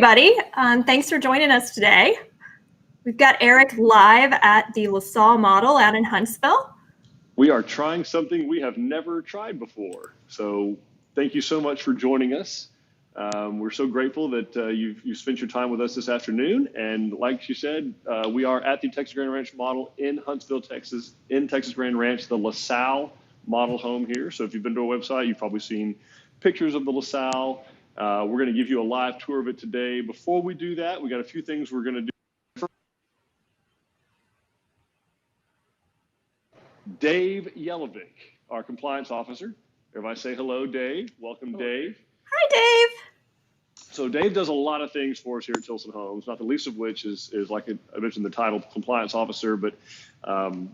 Everybody. Thanks for joining us today. We've got Eric live at the LaSalle model out in Huntsville. We are trying something we have never tried before. So thank you so much for joining us. We're so grateful that you've spent your time with us this afternoon. And like she said, we are at the Texas Grand Ranch model in Huntsville, Texas, in Texas Grand Ranch, the LaSalle model home here. So if you've been to our website, you've probably seen pictures of the LaSalle. We're going to give you a live tour of it today. Before we do that, we got a few things we're going to do. Dave Yelovich, our compliance officer. Everybody say hello, Dave. Welcome, Dave. Hi, Dave. So Dave does a lot of things for us here at Tilson Homes, not the least of which is like I mentioned, the title compliance officer. But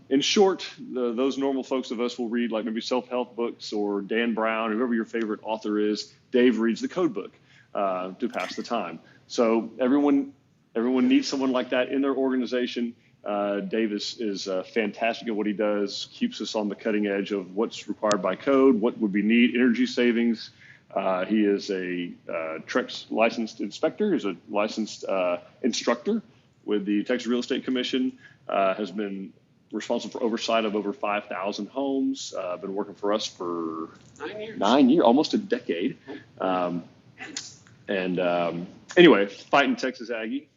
in short, those normal folks of us will read like maybe self-help books or Dan Brown, whoever your favorite author is. Dave reads the code book to pass the time. So everyone needs someone like that in their organization. Dave is fantastic at what he does, keeps us on the cutting edge of what's required by code, what would we need, energy savings. He is a Trex licensed inspector, he's a licensed instructor with the Texas Real Estate Commission, has been responsible for oversight of over 5,000 homes, been working for us for 9 years, almost a decade. Anyway, fighting Texas Aggie,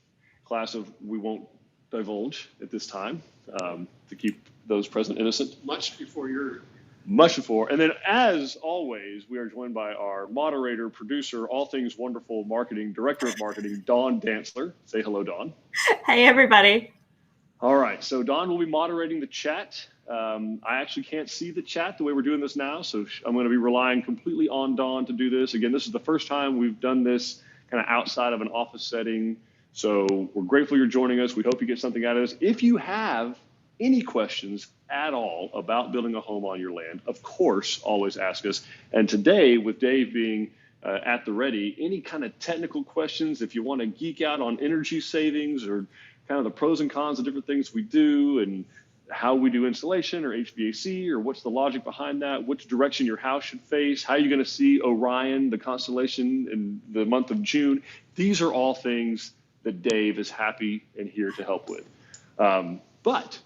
class of we won't divulge at this time to keep those present innocent. Much before. And then, as always, we are joined by our moderator, producer, all things wonderful marketing, director of marketing, Dawn Dantzler. Say hello, Dawn. Hey, everybody. All right. So Dawn will be moderating the chat. I actually can't see the chat the way we're doing this now, so I'm going to be relying completely on Dawn to do this. Again, this is the first time we've done this kind of outside of an office setting. So we're grateful you're joining us. We hope you get something out of this. If you have any questions at all about building a home on your land, of course, always ask us. And today, with Dave being at the ready, any kind of technical questions, if you want to geek out on energy savings or kind of the pros and cons of different things we do and how we do installation or HVAC or what's the logic behind that, which direction your house should face, how you're going to see Orion, the constellation, in the month of June. These are all things that Dave is happy and here to help with. But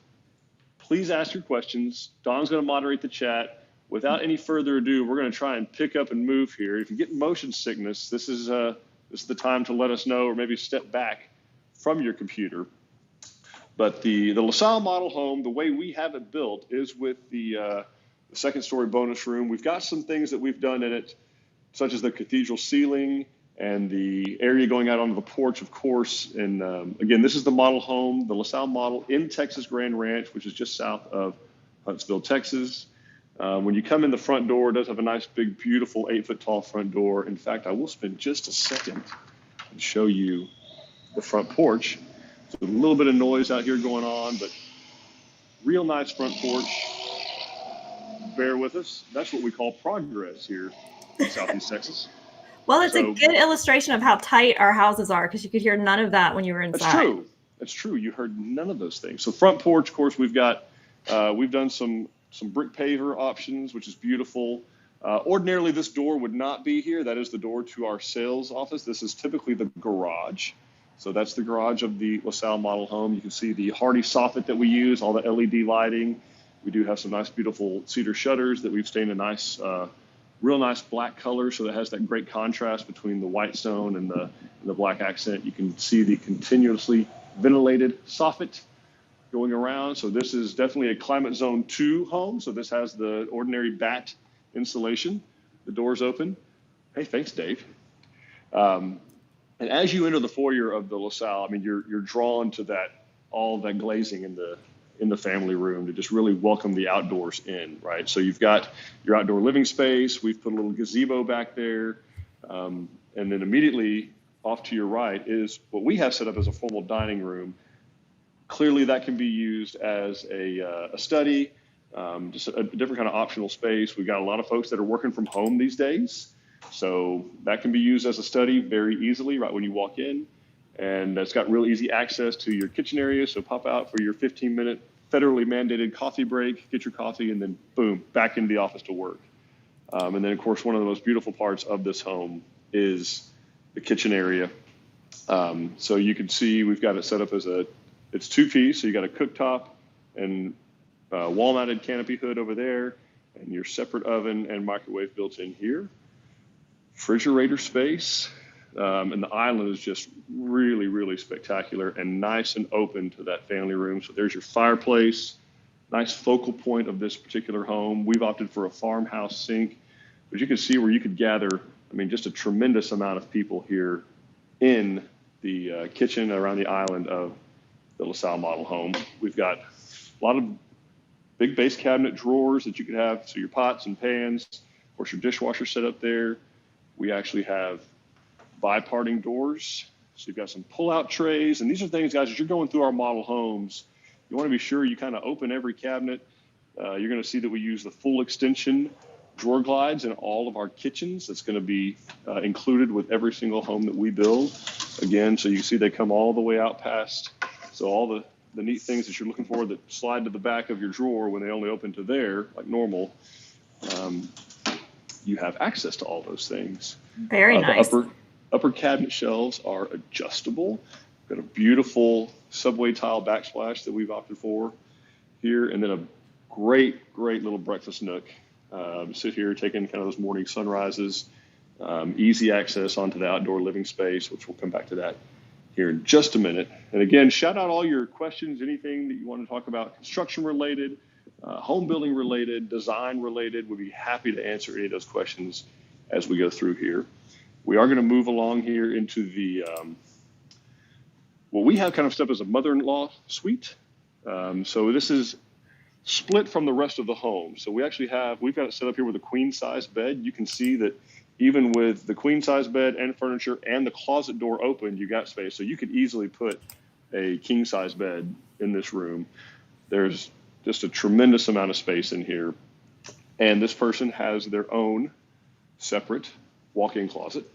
please ask your questions. Dawn's going to moderate the chat. Without any further ado, we're going to try and pick up and move here. If you get motion sickness, this is the time to let us know, or maybe step back from your computer. But the LaSalle model home, the way we have it built is with the second story bonus room. We've got some things that we've done in it, such as the cathedral ceiling and the area going out onto the porch, of course. And again, this is the model home, the LaSalle model in Texas Grand Ranch, which is just south of Huntsville, Texas. When you come in the front door, it does have a nice, big, beautiful 8-foot tall front door. In fact, I will spend just a second and show you the front porch. So a little bit of noise out here going on, but real nice front porch. Bear with us. That's what we call progress here in Southeast Texas. Well, it's a good illustration of how tight our houses are, because you could hear none of that when you were inside. That's true. You heard none of those things. So front porch, of course, we've done some brick paver options, which is beautiful. Ordinarily, this door would not be here. That is the door to our sales office. This is typically the garage. So that's the garage of the LaSalle model home. You can see the hardy soffit that we use, all the LED lighting. We do have some nice, beautiful cedar shutters that we've stained a nice, real nice black color, so that has that great contrast between the white stone and the black accent. You can see the continuously ventilated soffit going around. So this is definitely a climate zone 2 home. So this has the ordinary bat insulation. The door's open. Hey, thanks, Dave. And as you enter the foyer of the LaSalle, I mean, you're drawn to all that glazing in the family room to just really welcome the outdoors in, right? So you've got your outdoor living space. We've put a little gazebo back there. And then immediately off to your right is what we have set up as a formal dining room. Clearly that can be used as a study, just a different kind of optional space. We've got a lot of folks that are working from home these days. So that can be used as a study very easily right when you walk in. And it's got real easy access to your kitchen area. So pop out for your 15-minute federally mandated coffee break, get your coffee, and then boom, back into the office to work. And then, of course, one of the most beautiful parts of this home is the kitchen area. So you can see we've got it set up as it's 2-piece. So you got a cooktop and wall-mounted canopy hood over there, and your separate oven and microwave built in here. Refrigerator space, and the island is just really, really spectacular and nice and open to that family room. So there's your fireplace, nice focal point of this particular home. We've opted for a farmhouse sink, but you can see where you could gather, I mean, just a tremendous amount of people here in the kitchen around the island of the LaSalle model home. We've got a lot of big base cabinet drawers that you could have, so your pots and pans, of course your dishwasher set up there. We actually have bi-parting doors, so you've got some pull-out trays, and these are things, guys, as you're going through our model homes, you want to be sure you kind of open every cabinet. You're going to see that we use the full extension drawer glides in all of our kitchens. That's going to be included with every single home that we build. Again, so you see they come all the way out past, so all the neat things that you're looking for that slide to the back of your drawer when they only open to there, like normal, you have access to all those things. Very nice. The upper cabinet shelves are adjustable. Got a beautiful subway tile backsplash that we've opted for here, and then a great little breakfast nook. Sit here, take in kind of those morning sunrises, easy access onto the outdoor living space, which we'll come back to that here in just a minute. And again, shout out all your questions, anything that you want to talk about, construction related, home building related, design related. We'd be happy to answer any of those questions as we go through here. We are going to move along here into the, what we have kind of set up as a mother-in-law suite. So this is split from the rest of the home. So we've got it set up here with a queen size bed. You can see that even with the queen size bed and furniture and the closet door open, you got space. So you could easily put a king size bed in this room. There's just a tremendous amount of space in here. And this person has their own separate walk-in closet.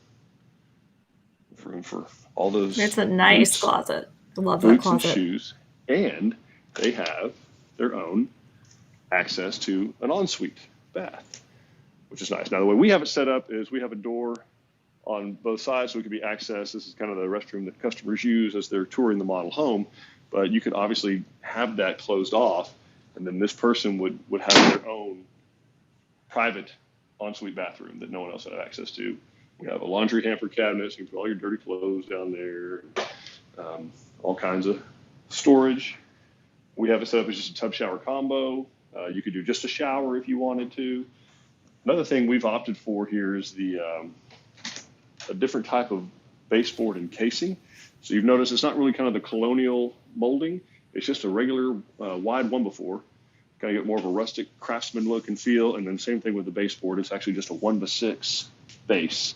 Room for all those. It's a nice boots, closet. I love that closet. And shoes. And they have their own access to an ensuite bath, which is nice. Now, the way we have it set up is we have a door on both sides, so it could be accessed. This is kind of the restroom that customers use as they're touring the model home, but you could obviously have that closed off, and then this person would have their own private ensuite bathroom that no one else would have access to. We have a laundry hamper cabinet, so you can put all your dirty clothes down there, all kinds of storage. We have it set up as just a tub shower combo. You could do just a shower if you wanted to. Another thing we've opted for here is a different type of baseboard and casing. So you've noticed it's not really kind of the colonial molding. It's just a regular wide 1x4. Kind of get more of a rustic craftsman look and feel. And then same thing with the baseboard. It's actually just a 1x6 base.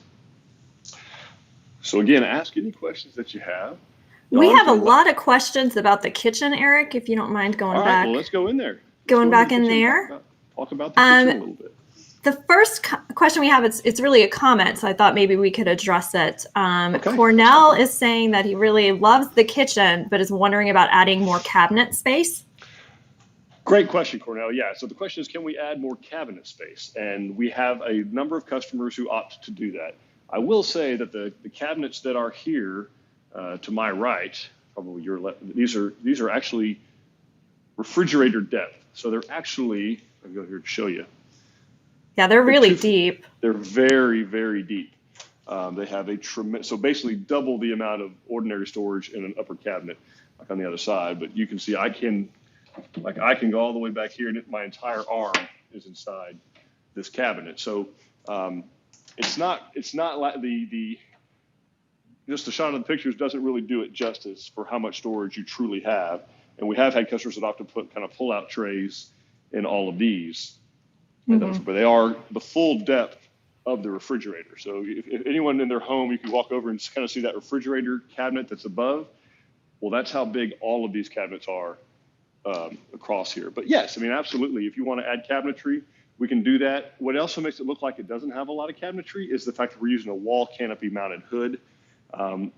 So again, ask any questions that you have. We have a lot of questions about the kitchen, Eric, if you don't mind going back. All back. right, well, let's go in there. Going back in there. Talk about the kitchen a little bit. The first question we have, it's really a comment, so I thought maybe we could address it. Okay. Cornell is saying that he really loves the kitchen, but is wondering about adding more cabinet space. Great question, Cornell. Yeah, so the question is, can we add more cabinet space? And we have a number of customers who opt to do that. I will say that the cabinets that are here to my right, probably your left, these are actually refrigerator depth. So they're actually, I'll go here to show you. Yeah, they're really deep. They're very, very deep. They have a tremendous, so basically double the amount of ordinary storage in an upper cabinet, like on the other side. But you can see I can go all the way back here, and my entire arm is inside this cabinet. So it's not like the just the shot of the pictures doesn't really do it justice for how much storage you truly have. And we have had customers that opt to put kind of pull-out trays in all of these. Mm-hmm. But they are the full depth of the refrigerator. So if anyone in their home, you can walk over and kind of see that refrigerator cabinet that's above. Well, that's how big all of these cabinets are across here. But yes, I mean, absolutely. If you want to add cabinetry, we can do that. What also makes it look like it doesn't have a lot of cabinetry is the fact that we're using a wall canopy mounted hood.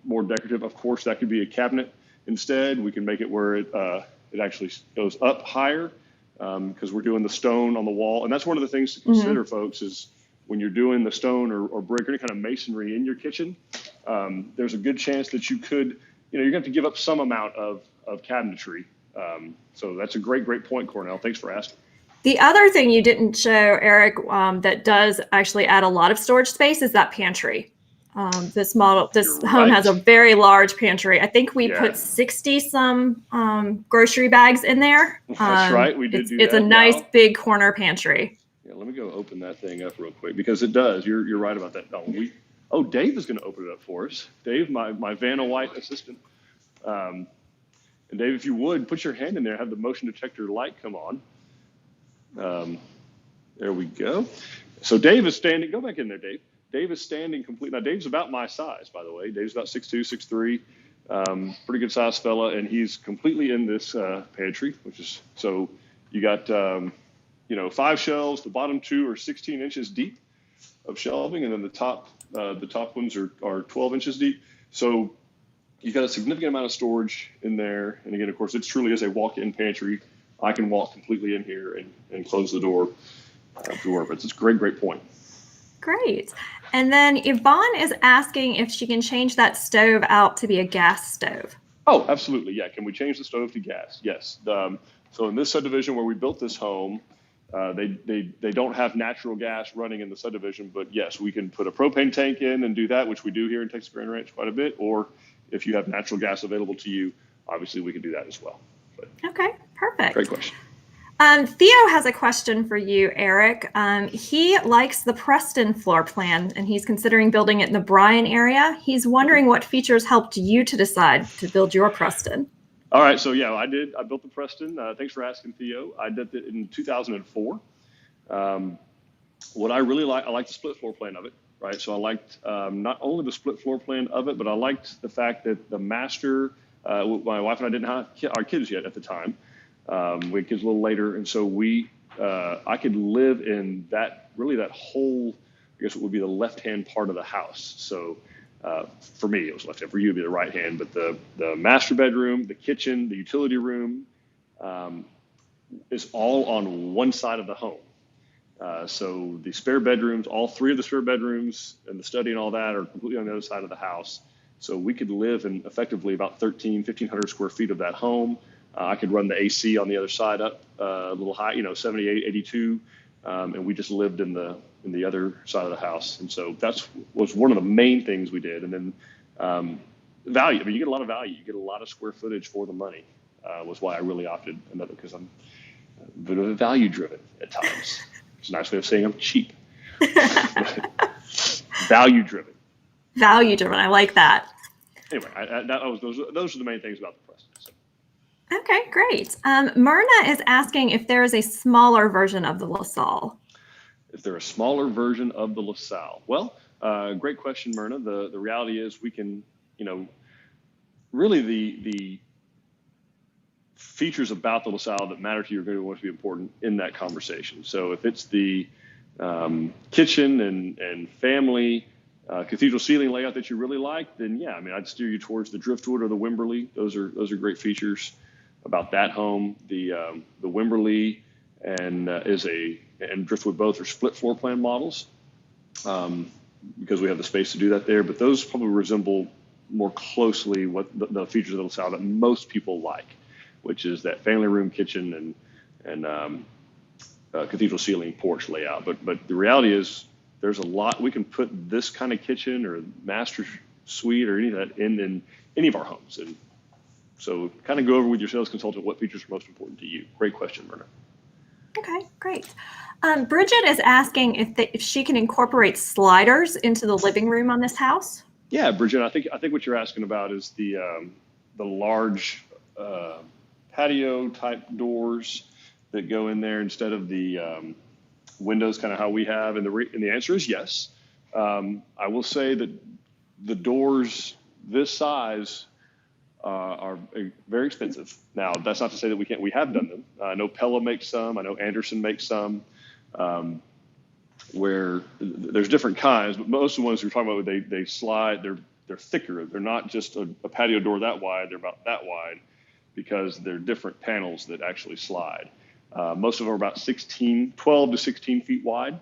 More decorative, of course, that could be a cabinet instead. We can make it where it actually goes up higher because we're doing the stone on the wall. And that's one of the things to consider, folks, is when you're doing the stone or brick or any kind of masonry in your kitchen, there's a good chance that you could, you're going to have to give up some amount of cabinetry. So that's a great point, Cornell. Thanks for asking. The other thing you didn't show, Eric, that does actually add a lot of storage space is that pantry. This home has a very large pantry. I think we put 60 some grocery bags in there. That's right. We did do that. It's a nice big corner pantry. Yeah, let me go open that thing up real quick because it does. You're right about that. Dave is going to open it up for us. Dave, my Vanna White assistant. And Dave, if you would, put your hand in there, have the motion detector light come on. There we go. So Dave is standing. Go back in there, Dave. Dave is standing complete. Now, Dave's about my size, by the way. Dave's about 6'2", 6'3", pretty good sized fella, and he's completely in this pantry, which is so you got 5 shelves. The bottom 2 are 16 inches deep of shelving, and then the top ones are 12 inches deep. So you've got a significant amount of storage in there. And again, of course, it truly is a walk-in pantry. I can walk completely in here and close the door to work. But it's a great point. Great. And then Yvonne is asking if she can change that stove out to be a gas stove. Oh, absolutely. Yeah. Can we change the stove to gas? Yes. So in this subdivision where we built this home, they don't have natural gas running in the subdivision, but yes, we can put a propane tank in and do that, which we do here in Texas Grand Ranch quite a bit. Or if you have natural gas available to you, obviously we can do that as well. But, okay, perfect. Great question. Theo has a question for you, Eric. He likes the Preston floor plan, and he's considering building it in the Bryan area. He's wondering what features helped you to decide to build your Preston. All right, so yeah, I built the Preston. Thanks for asking, Theo. I did it in 2004. What I really I liked the split floor plan of it, right? So I liked not only the split floor plan of it, but I liked the fact that the master, my wife and I didn't have our kids yet at the time. We had kids a little later, and so I could live in that whole, I guess it would be the left-hand part of the house. So for me, it was left hand. For you, it'd be the right hand. But the master bedroom, the kitchen, the utility room is all on one side of the home. So the spare bedrooms, all 3 of the spare bedrooms and the study and all that are completely on the other side of the house. So we could live in effectively about 1,500 square feet of that home. I could run the AC on the other side up a little high, 78, 82, and we just lived in the other side of the house. And so was one of the main things we did. And then value. I mean, you get a lot of value. You get a lot of square footage for the money. Was why I really opted another, because I'm a bit of a value driven at times. It's a nice way of saying I'm cheap. Value driven. Value driven. I like that. Anyway, those are the main things about the Preston. So. Okay, great. Myrna is asking if there is a smaller version of the LaSalle. Is there a smaller version of the LaSalle? Well, great question, Myrna. The reality is we can, really the features about the LaSalle that matter to you are going to want to be important in that conversation. So if it's the kitchen and family cathedral ceiling layout that you really like, then yeah, I mean, I'd steer you towards the Driftwood or the Wimberley. Those are great features about that home. The Wimberley and Driftwood both are split floor plan models because we have the space to do that there. But those probably resemble more closely what the features of the LaSalle that most people like, which is that family room, kitchen, and cathedral ceiling porch layout. But the reality is there's a lot we can put this kind of kitchen or master suite or any of that in any of our homes. And so kind of go over with your sales consultant what features are most important to you. Great question, Myrna. Okay, great. Bridget is asking if she can incorporate sliders into the living room on this house. Yeah, Bridget, I think what you're asking about is the large patio type doors that go in there instead of the windows, kind of how we have. And the answer is yes. I will say that the doors this size are very expensive. Now, that's not to say that we can't. We have done them. I know Pella makes some. I know Anderson makes some. Where there's different kinds, but most of the ones we're talking about, they slide. They're thicker. They're not just a patio door that wide. They're about that wide because they're different panels that actually slide. Most of them are about 12 to 16 feet wide.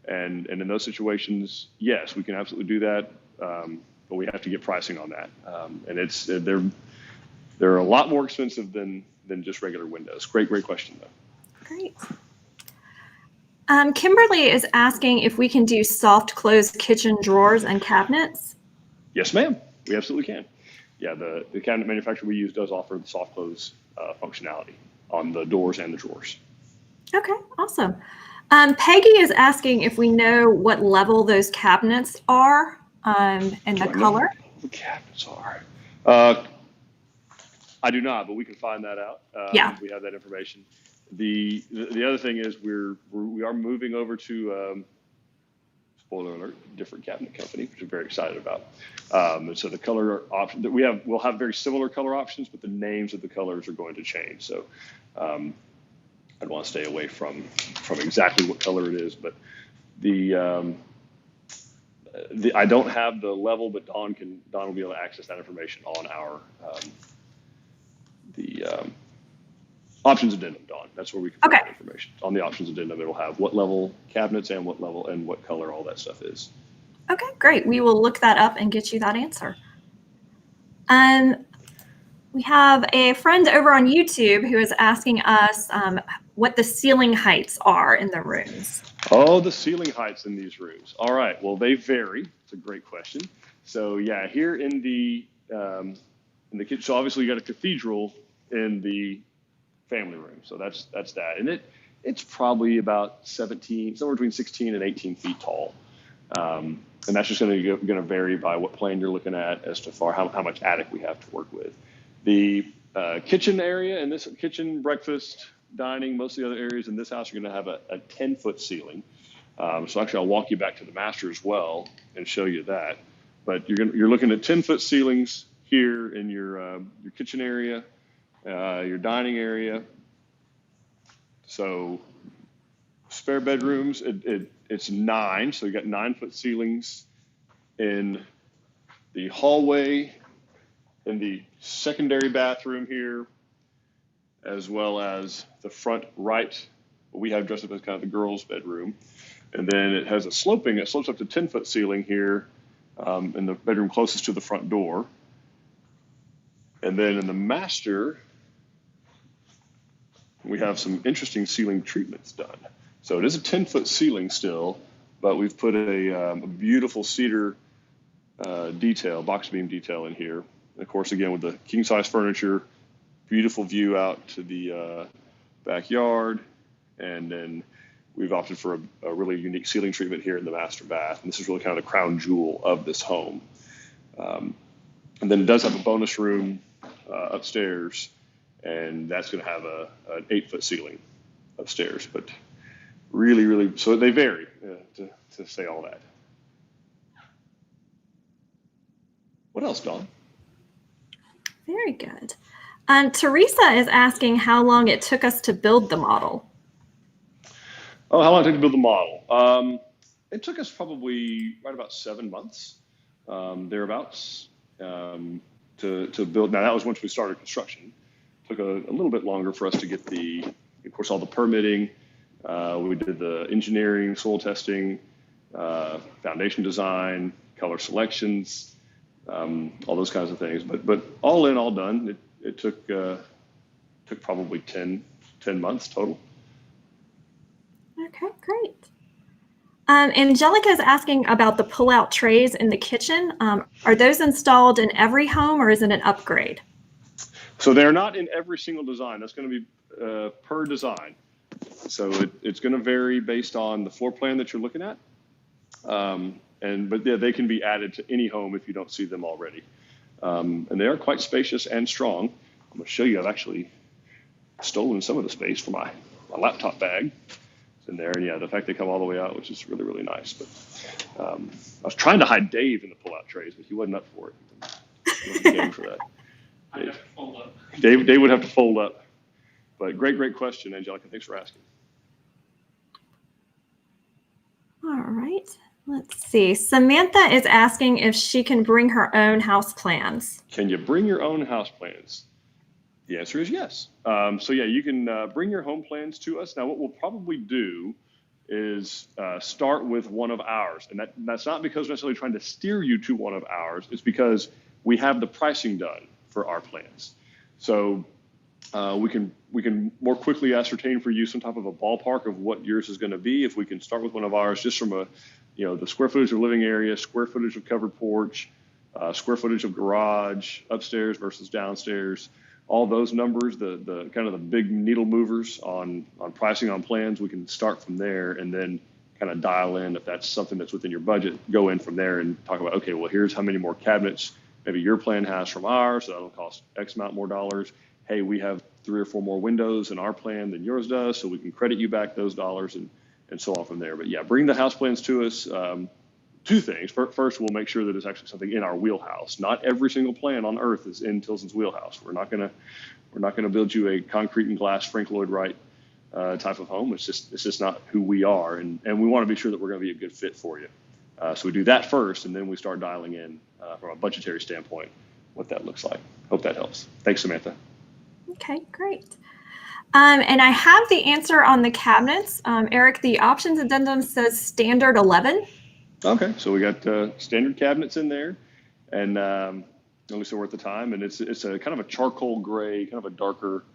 And in those situations, yes, we can absolutely do that. but we have to get pricing on that. And they're a lot more expensive than just regular windows. Great question though. Great. Kimberly is asking if we can do soft close kitchen drawers and cabinets. Yes, ma'am. We absolutely can. Yeah, the cabinet manufacturer we use does offer the soft close functionality on the doors and the drawers. Okay, awesome. Peggy is asking if we know what level those cabinets are and the color. The cabinets are. I do not, but we can find that out. Yeah. We have that information. The other thing is we are moving over to spoiler alert, different cabinet company, which I'm very excited about. And so the color option that we'll have very similar color options, but the names of the colors are going to change. So I'd want to stay away from exactly what color it is, but I don't have the level, but Dawn will be able to access that information on our options addendum, Dawn. That's where we can find that information. On the options addendum, it'll have what level cabinets and what level and what color all that stuff is. Okay, great. We will look that up and get you that answer. We have a friend over on YouTube who is asking us what the ceiling heights are in the rooms. Oh, the ceiling heights in these rooms. All right. Well, they vary. It's a great question. So yeah, here in the kitchen. So obviously you got a cathedral in the family room. So that's that. And it's probably about 17, somewhere between 16 and 18 feet tall. And that's just going to vary by what plan you're looking at as to how much attic we have to work with. The kitchen area and this kitchen, breakfast, dining, most of the other areas in this house are going to have a 10-foot ceiling. So actually I'll walk you back to the master as well and show you that. But you're looking at 10-foot ceilings here in your kitchen area, your dining area. So spare bedrooms, it's 9. So you got 9-foot ceilings in the hallway, in the secondary bathroom here, as well as the front right. We have dressed up as kind of the girls' bedroom. And then it has it slopes up to 10-foot ceiling here in the bedroom closest to the front door. And then in the master, we have some interesting ceiling treatments done. So it is a 10-foot ceiling still, but we've put a beautiful cedar box beam detail in here. And of course, again, with the king-size furniture, beautiful view out to the backyard. And then we've opted for a really unique ceiling treatment here in the master bath. And this is really kind of the crown jewel of this home. And then it does have a bonus room upstairs, and that's going to have an 8-foot ceiling upstairs. But really, really, so they vary to say all that. What else, Dawn? Very good. Teresa is asking how long it took us to build the model. Oh, how long it took to build the model? It took us probably right about 7 months, thereabouts, to build. Now, that was once we started construction. It took a little bit longer for us to get of course, all the permitting. We did the engineering, soil testing, foundation design, color selections, all those kinds of things. But all in, all done, it took probably 10 months total. Okay, great. Angelica is asking about the pull-out trays in the kitchen. Are those installed in every home, or is it an upgrade? So they're not in every single design. That's going to be per design. So it's going to vary based on the floor plan that you're looking at. But yeah, they can be added to any home if you don't see them already. And they are quite spacious and strong. I'm going to show you. I've actually stolen some of the space for my laptop bag. It's in there. And yeah, the fact they come all the way out, which is really, really nice. But I was trying to hide Dave in the pull-out trays, but he wasn't up for it. He wasn't game for that. I'd have to fold up. Dave would have to fold up. But great question, Angelica. Thanks for asking. All right. Let's see. Samantha is asking if she can bring her own house plans. Can you bring your own house plans? The answer is yes. So yeah, you can bring your home plans to us. Now, what we'll probably do is start with one of ours. And that's not because we're necessarily trying to steer you to one of ours. It's because we have the pricing done for our plans. So we can more quickly ascertain for you some type of a ballpark of what yours is going to be if we can start with one of ours, just from the square footage of living area, square footage of covered porch, square footage of garage, upstairs versus downstairs. All those numbers, the kind of the big needle movers on pricing on plans, we can start from there and then kind of dial in if that's something that's within your budget, go in from there and talk about, okay, well, here's how many more cabinets maybe your plan has from ours, so that'll cost X amount more dollars. Hey, we have 3 or 4 more windows in our plan than yours does, so we can credit you back those dollars and so on from there. But yeah, bring the house plans to us. 2 things. First, we'll make sure that it's actually something in our wheelhouse. Not every single plan on earth is in Tilson's wheelhouse. We're not gonna build you a concrete and glass Frank Lloyd Wright type of home. It's just not who we are, and we want to be sure that we're going to be a good fit for you. So we do that first, and then we start dialing in from a budgetary standpoint what that looks like. Hope that helps. Thanks, Samantha. Okay, great. And I have the answer on the cabinets. Eric, the options addendum says standard 11. Okay, so we got standard cabinets in there, and at least they were at the time, and it's a kind of a charcoal gray, kind of a darker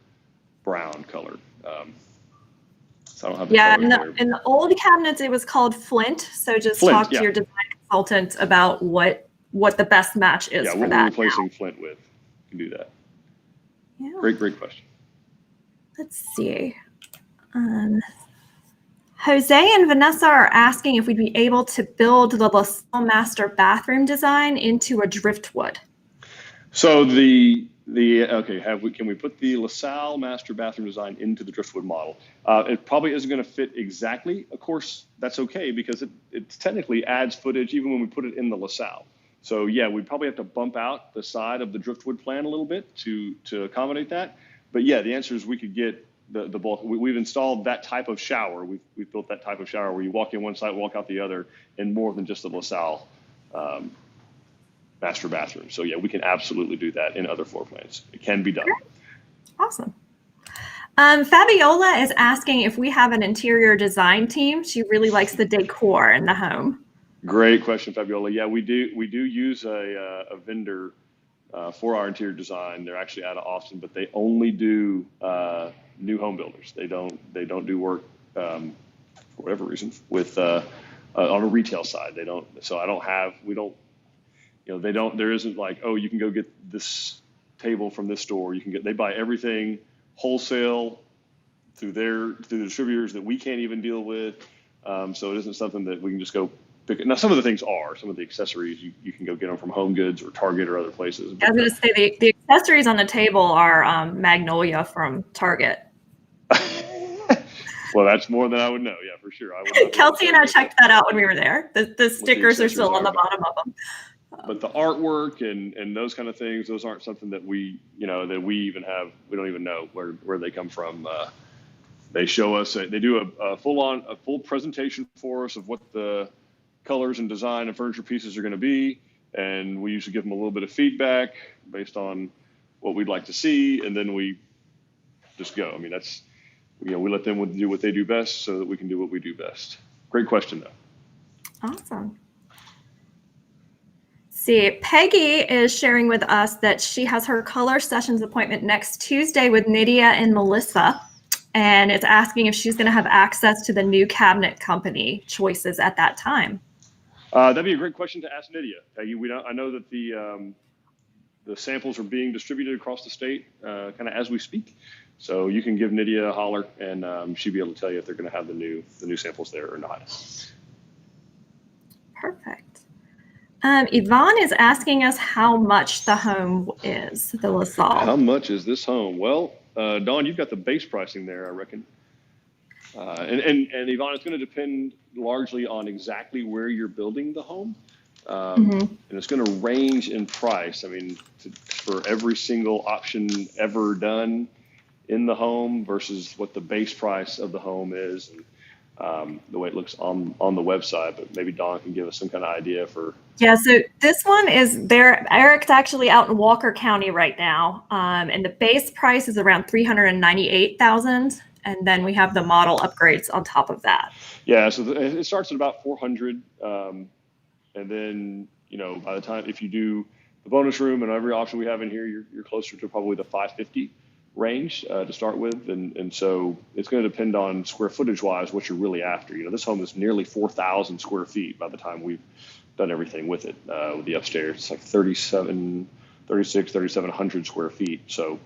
brown color. So I don't have the in the old cabinets it was called Flint. So just talk to your design consultant about what the best match is for that. Yeah, what we're replacing Flint with. You can do that. Yeah. Great question. Let's see. Jose and Vanessa are asking if we'd be able to build the LaSalle master bathroom design into a driftwood. So can we put the LaSalle master bathroom design into the driftwood model? It probably isn't going to fit exactly. Of course, that's okay because it technically adds footage even when we put it in the LaSalle. So yeah, we'd probably have to bump out the side of the driftwood plan a little bit to accommodate that. But yeah, the answer is we could get the bulk. We've installed that type of shower. We've built that type of shower where you walk in one side, walk out the other, and more than just the LaSalle master bathroom. So yeah, we can absolutely do that in other floor plans. It can be done. Awesome. Fabiola is asking if we have an interior design team. She really likes the decor in the home. Great question, Fabiola. Yeah, we do use a vendor for our interior design. They're actually out of Austin, but they only do new home builders. They don't do work for whatever reason with on a retail side. They don't. So we don't. There isn't like, oh, you can go get this table from this store. They buy everything wholesale through the distributors that we can't even deal with. So it isn't something that we can just go pick it. Now, some of the things some of the accessories, you can go get them from Home Goods or Target or other places. I was going to say the accessories on the table are Magnolia from Target. Well, that's more than I would know. Yeah, for sure. Kelsey and I checked that out when we were there. The stickers are still on the bottom of them. But the artwork and those kind of things, those aren't something that we even have. We don't even know where they come from. They show us, they do a full presentation for us of what the colors and design and furniture pieces are going to be. And we usually give them a little bit of feedback based on what we'd like to see. And then we just go. I mean, we let them do what they do best so that we can do what we do best. Great question, though. Awesome. See, Peggy is sharing with us that she has her color sessions appointment next Tuesday with Nydia and Melissa, and it's asking if she's going to have access to the new cabinet company choices at that time. That'd be a great question to ask Nydia. Peggy, I know that the samples are being distributed across the state kind of as we speak, so you can give Nydia a holler, and she'll be able to tell you if they're going to have the new samples there or not. Perfect. Yvonne is asking us how much the home is, the LaSalle. How much is this home? Well, Dawn, you've got the base pricing there, I reckon. And Yvonne, it's going to depend largely on exactly where you're building the home. And it's going to range in price. I mean, for every single option ever done in the home versus what the base price of the home is, and the way it looks on the website. But maybe Dawn can give us some kind of idea for. Yeah, so this one is there. Eric's actually out in Walker County right now, and the base price is around $398,000, And then we have the model upgrades on top of that. Yeah, so it starts at about 400, and then by the time if you do the bonus room and every option we have in here, you're closer to probably the 550 range to start with, and so it's going to depend on square footage wise what you're really after. This home is nearly 4,000 square feet by the time we've done everything with it. With the upstairs, it's like 3,700 square feet, so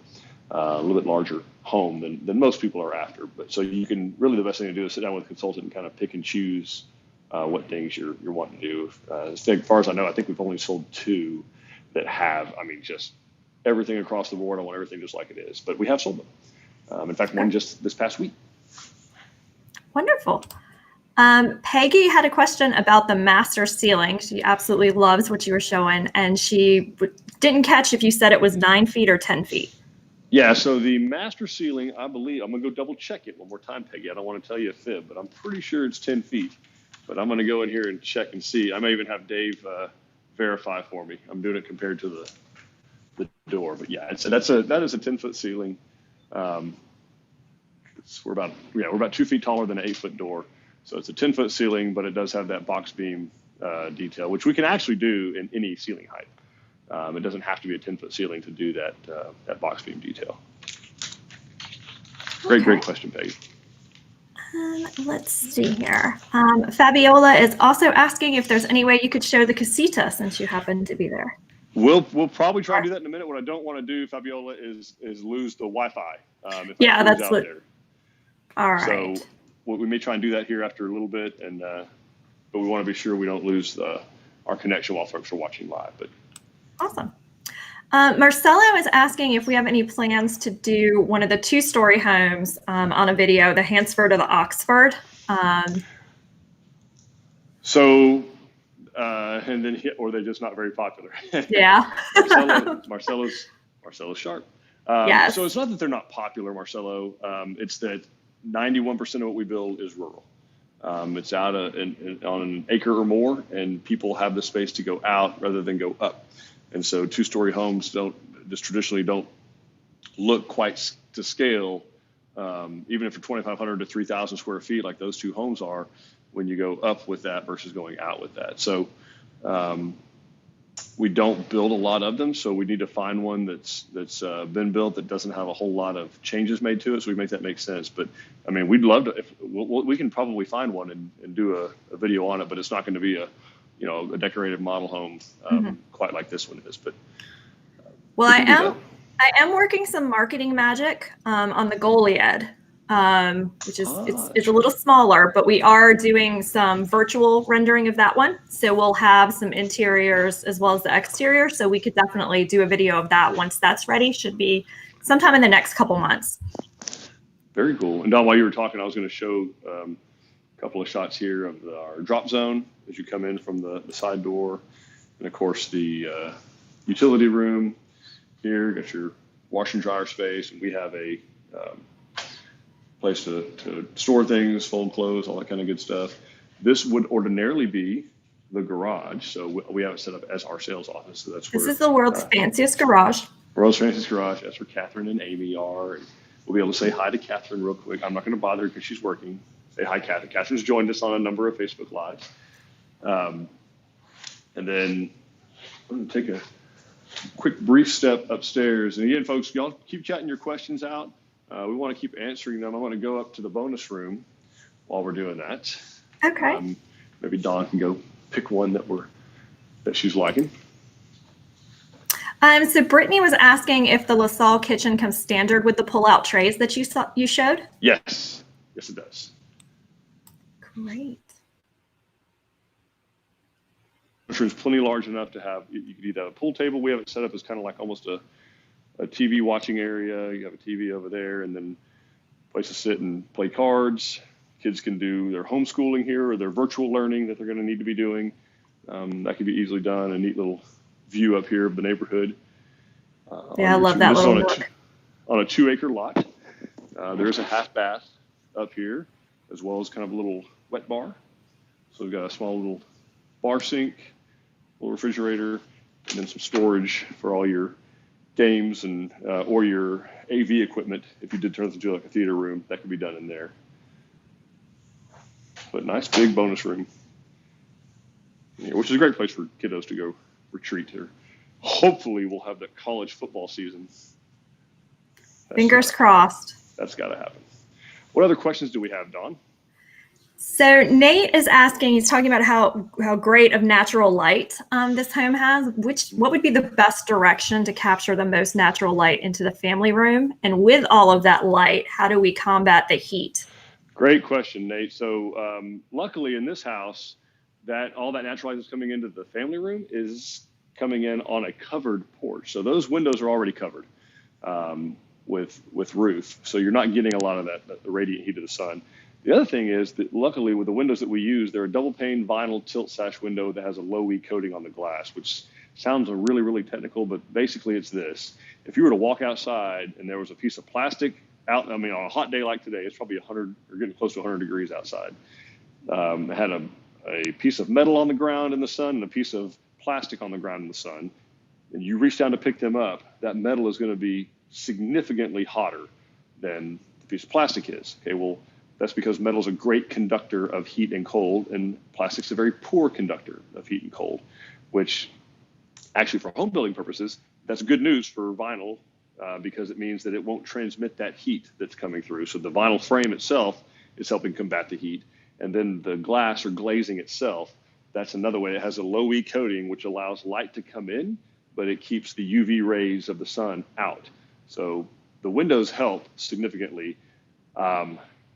a little bit larger home than most people are after. But so you can really, the best thing to do is sit down with a consultant and kind of pick and choose what things you're wanting to do. As far as I know, I think we've only sold 2 that have, just everything across the board. I want everything just like it is, but we have sold them. In fact, one just this past week. Wonderful. Peggy had a question about the master ceiling. She absolutely loves what you were showing, and she didn't catch if you said it was 9 feet or 10 feet. Yeah, so the master ceiling, I believe, I'm going to go double check it one more time, Peggy. I don't want to tell you a fib, but I'm pretty sure it's 10 feet. But I'm going to go in here and check and see. I may even have Dave verify for me. I'm doing it compared to the door. But yeah, that is a 10-foot ceiling. We're about 2 feet taller than an 8-foot door. So it's a 10-foot ceiling, but it does have that box beam detail, which we can actually do in any ceiling height. It doesn't have to be a 10-foot ceiling to do that box beam detail. Great question, Peggy. Let's see here. Fabiola is also asking if there's any way you could show the Casita since you happen to be there. We'll probably try and do that in a minute. What I don't want to do, Fabiola, is lose the Wi-Fi. That's out there. All right. So we may try and do that here after a little bit, and but we want to be sure we don't lose our connection while folks are watching live. But awesome. Marcelo is asking if we have any plans to do one of the 2-story homes on a video, the Hansford or the Oxford. And then or they're just not very popular. Yeah. Marcelo's sharp. Yes. So it's not that they're not popular, Marcelo. It's that 91% of what we build is rural. It's out on an acre or more, and people have the space to go out rather than go up. And so 2-story homes traditionally don't look quite to scale, even if they're 2,500 to 3,000 square feet, like those 2 homes are, when you go up with that versus going out with that. So we don't build a lot of them, so we need to find one that's been built that doesn't have a whole lot of changes made to it, so we make that make sense. But we'd love to. We can probably find one and do a video on it, but it's not going to be a decorated model home quite like this one is. But well, I am working some marketing magic on the Goliad, which is it's a little smaller, but we are doing some virtual rendering of that one. So we'll have some interiors as well as the exterior. So we could definitely do a video of that once that's ready. Should be sometime in the next couple months. Very cool. And Don, while you were talking, I was going to show a couple of shots here of our drop zone as you come in from the side door, and of course the utility room here. Got your washer and dryer space, and we have a place to store things, fold clothes, all that kind of good stuff. This would ordinarily be the garage, so we have it set up as our sales office. So that's this is the world's fanciest garage. World's fanciest garage. That's where Catherine and Amy are. And we'll be able to say hi to Catherine real quick. I'm not going to bother her because she's working. Say hi, Catherine. Catherine's joined us on a number of Facebook Lives. And then I'm going to take a quick brief step upstairs. And again, folks, y'all keep chatting your questions out. We want to keep answering them. I want to go up to the bonus room while we're doing that. Okay. Maybe Dawn can go pick one that she's liking. So Brittany was asking if the LaSalle kitchen comes standard with the pull-out trays that you showed. Yes, it does. Great. The room's plenty large enough to have. You could either have a pool table. We have it set up as kind of like almost a TV watching area. You have a TV over there, and then a place to sit and play cards. Kids can do their homeschooling here or their virtual learning that they're going to need to be doing. That could be easily done. A neat little view up here of the neighborhood. I love that little look. On a 2-acre lot. There's a half bath up here, as well as kind of a little wet bar. So we've got a small little bar sink, little refrigerator, and then some storage for all your games and or your AV equipment. If you did turn this into like a theater room, that could be done in there. But nice big bonus room, which is a great place for kiddos to go retreat. Or hopefully we'll have the college football season. Fingers crossed. That's got to happen. What other questions do we have, Dawn? So Nate is asking, he's talking about how great of natural light this home has. What would be the best direction to capture the most natural light into the family room? And with all of that light, how do we combat the heat? Great question, Nate. So luckily in this house, that all that natural light that's coming into the family room is coming in on a covered porch. So those windows are already covered with roof. So you're not getting a lot of that the radiant heat of the sun. The other thing is that luckily with the windows that we use, they're a double pane vinyl tilt sash window that has a low E coating on the glass, which sounds really, really technical, but basically it's this. If you were to walk outside and there was a piece of plastic out, I mean, on a hot day like today, it's probably 100 or getting close to 100 degrees outside. It had a piece of metal on the ground in the sun and a piece of plastic on the ground in the sun, and you reach down to pick them up, that metal is going to be significantly hotter than the piece of plastic is. Okay, well, that's because metal is a great conductor of heat and cold, and plastic's a very poor conductor of heat and cold, which actually for home building purposes, that's good news for vinyl because it means that it won't transmit that heat that's coming through. So the vinyl frame itself is helping combat the heat. And then the glass or glazing itself, that's another way. It has a low E coating, which allows light to come in, but it keeps the UV rays of the sun out. So the windows help significantly.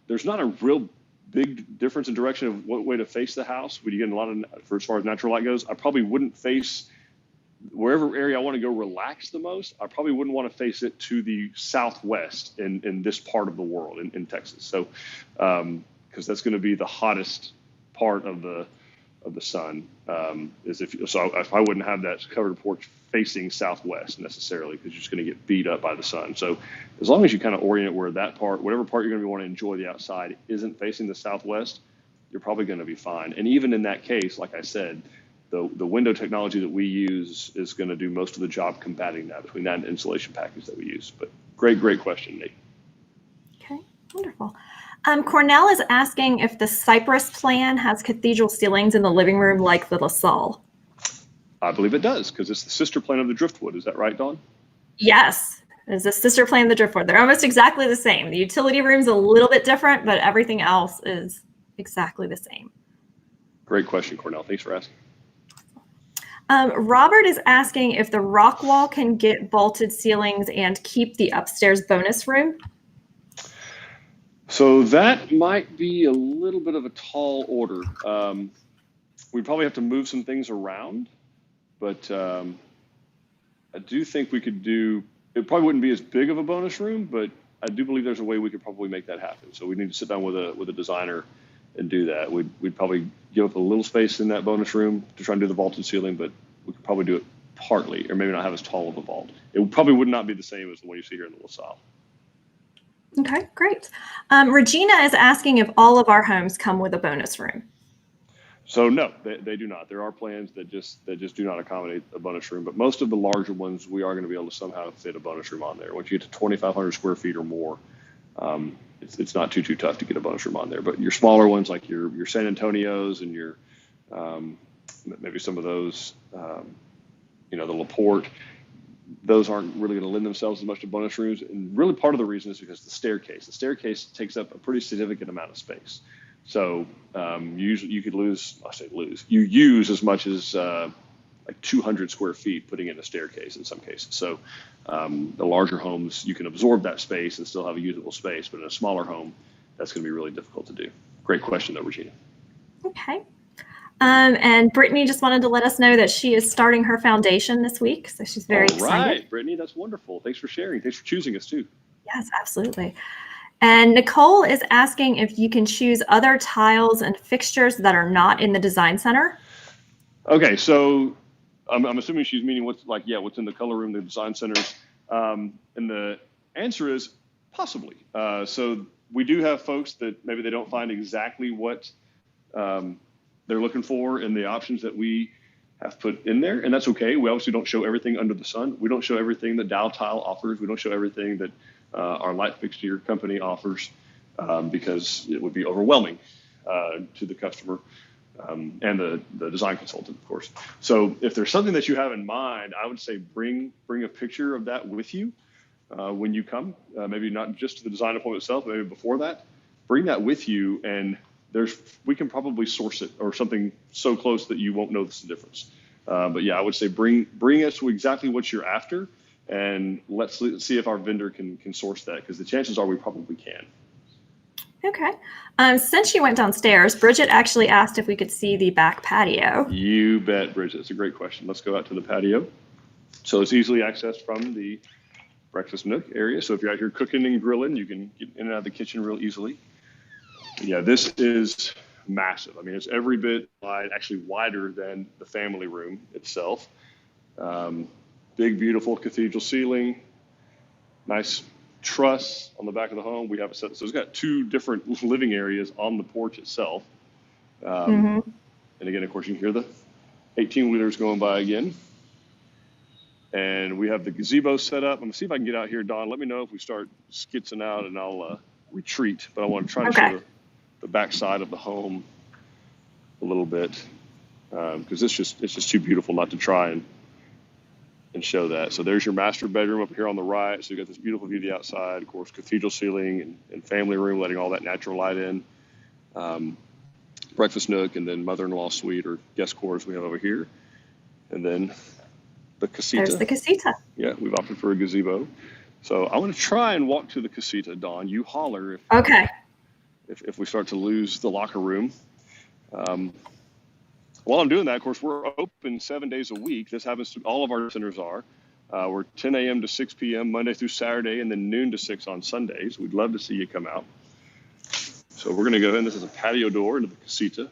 There's not a real big difference in direction of what way to face the house. When you get a lot of, for as far as natural light goes, I probably wouldn't face wherever area I want to go relax the most. I probably wouldn't want to face it to the southwest in this part of the world in Texas. So, because that's going to be the hottest part of the sun. If I wouldn't have that covered porch facing southwest necessarily, because you're just going to get beat up by the sun. So as long as you kind of orient where that part, whatever part you're going to want to enjoy the outside isn't facing the southwest, you're probably going to be fine. And even in that case, like I said, the window technology that we use is going to do most of the job combating that between that and insulation package that we use. But great question, Nate. Okay, wonderful. Cornell is asking if the Cypress plan has cathedral ceilings in the living room like the Salle. I believe it does, because it's the sister plan of the driftwood. Is that right, Dawn? Yes, it's the sister plan of the driftwood. They're almost exactly the same. The utility room's a little bit different, but everything else is exactly the same. Great question, Cornell. Thanks for asking. Robert is asking if the rock wall can get vaulted ceilings and keep the upstairs bonus room. So that might be a little bit of a tall order. We'd probably have to move some things around, but I do think we could do, it probably wouldn't be as big of a bonus room, but I do believe there's a way we could probably make that happen. So we need to sit down with a designer and do that. We'd probably give up a little space in that bonus room to try and do the vaulted ceiling, but we could probably do it partly, or maybe not have as tall of a vault. It probably would not be the same as the one you see here in the LaSalle. Okay, great. Regina is asking if all of our homes come with a bonus room. So no, they do not. There are plans that just do not accommodate a bonus room, but most of the larger ones, we are going to be able to somehow fit a bonus room on there. Once you get to 2,500 square feet or more, it's not too tough to get a bonus room on there. But your smaller ones, like your San Antonios and your maybe some of those, the LaPorte, those aren't really going to lend themselves as much to bonus rooms. And really part of the reason is because the staircase takes up a pretty significant amount of space. So you could you use as much as like 200 square feet putting in a staircase in some cases. So the larger homes, you can absorb that space and still have a usable space, but in a smaller home, that's going to be really difficult to do. Great question though, Regina. Okay. And Brittany just wanted to let us know that she is starting her foundation this week. So she's very excited. All right, Brittany, that's wonderful. Thanks for sharing. Thanks for choosing us too. Yes, absolutely. And Nicole is asking if you can choose other tiles and fixtures that are not in the design center. Okay, so I'm assuming she's meaning what's in the color room, the design centers. And the answer is possibly. So we do have folks that maybe they don't find exactly what they're looking for in the options that we have put in there, and that's okay. We obviously don't show everything under the sun. We don't show everything that Dow Tile offers. We don't show everything that our light fixture company offers because it would be overwhelming to the customer and the design consultant, of course. So if there's something that you have in mind, I would say bring a picture of that with you when you come. Maybe not just to the design appointment itself, maybe before that. Bring that with you, and we can probably source it or something so close that you won't notice the difference. But yeah, I would say bring us to exactly what you're after, and let's see if our vendor can source that, because the chances are we probably can. Okay. Since you went downstairs, Bridget actually asked if we could see the back patio. You bet, Bridget. It's a great question. Let's go out to the patio. So it's easily accessed from the breakfast nook area. So if you're out here cooking and grilling, you can get in and out of the kitchen real easily. Yeah, this is massive. I mean, it's every bit wide, actually wider than the family room itself. Big, beautiful cathedral ceiling, nice truss on the back of the home. We have it set, so it's got two different living areas on the porch itself. And again, of course, you can hear the 18-wheelers going by again. And we have the gazebo set up. I'm gonna see if I can get out here, Dawn. Let me know if we start skitzing out, and I'll retreat. But I want to try to show the back side of the home a little bit, because it's just too beautiful not to try and show that. So there's your master bedroom up here on the right. So you got this beautiful view of the outside, of course, cathedral ceiling and family room, letting all that natural light in. Breakfast nook, and then mother-in-law suite or guest quarters we have over here. And then the casita. There's the casita. Yeah, we've opted for a gazebo. So I want to try and walk to the casita, Dawn. You holler if we start to lose the locker room. While I'm doing that, of course, we're open 7 days a week. This happens to all of our centers are. We're 10 a.m. to 6 p.m. Monday through Saturday, and then noon to 6 on Sundays. We'd love to see you come out. So we're going to go in. This is a patio door into the casita.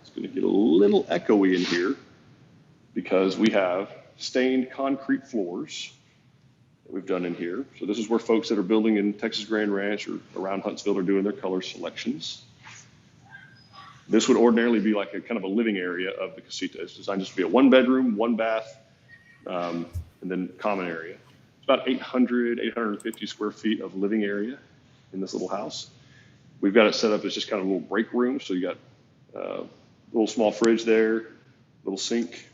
It's going to get a little echoey in here because we have stained concrete floors that we've done in here. So this is where folks that are building in Texas Grand Ranch or around Huntsville are doing their color selections. This would ordinarily be like a kind of a living area of the casita. It's designed just to be a 1-bedroom, 1-bath, and then common area. It's about 850 square feet of living area in this little house. We've got it set up as just kind of a little break room. So you got a little small fridge there, little sink,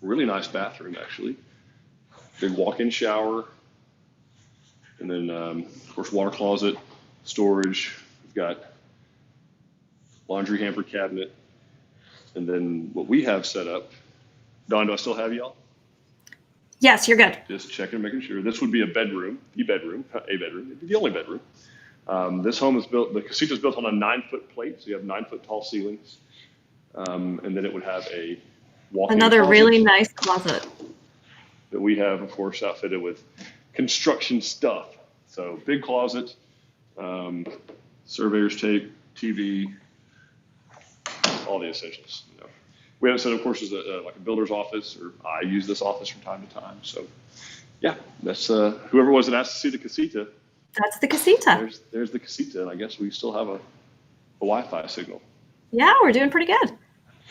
really nice bathroom actually, big walk-in shower, and then of course water closet, storage. We've got laundry hamper cabinet, and then what we have set up. Dawn, do I still have y'all? Yes, you're good. Just checking, making sure. This would be a bedroom, the only bedroom. This home is built, the casita is built on a 9-foot plate, so you have 9-foot tall ceilings. And then it would have a walk-in Another closet really nice closet that we have, of course, outfitted with construction stuff. So big closet, surveyor's tape, TV, all the essentials. You know. We have it set, of course, as like a builder's office, or I use this office from time to time. So yeah, that's whoever was that asked to see the casita. That's the casita. There's the casita, and I guess we still have a Wi-Fi signal. Yeah, we're doing pretty good.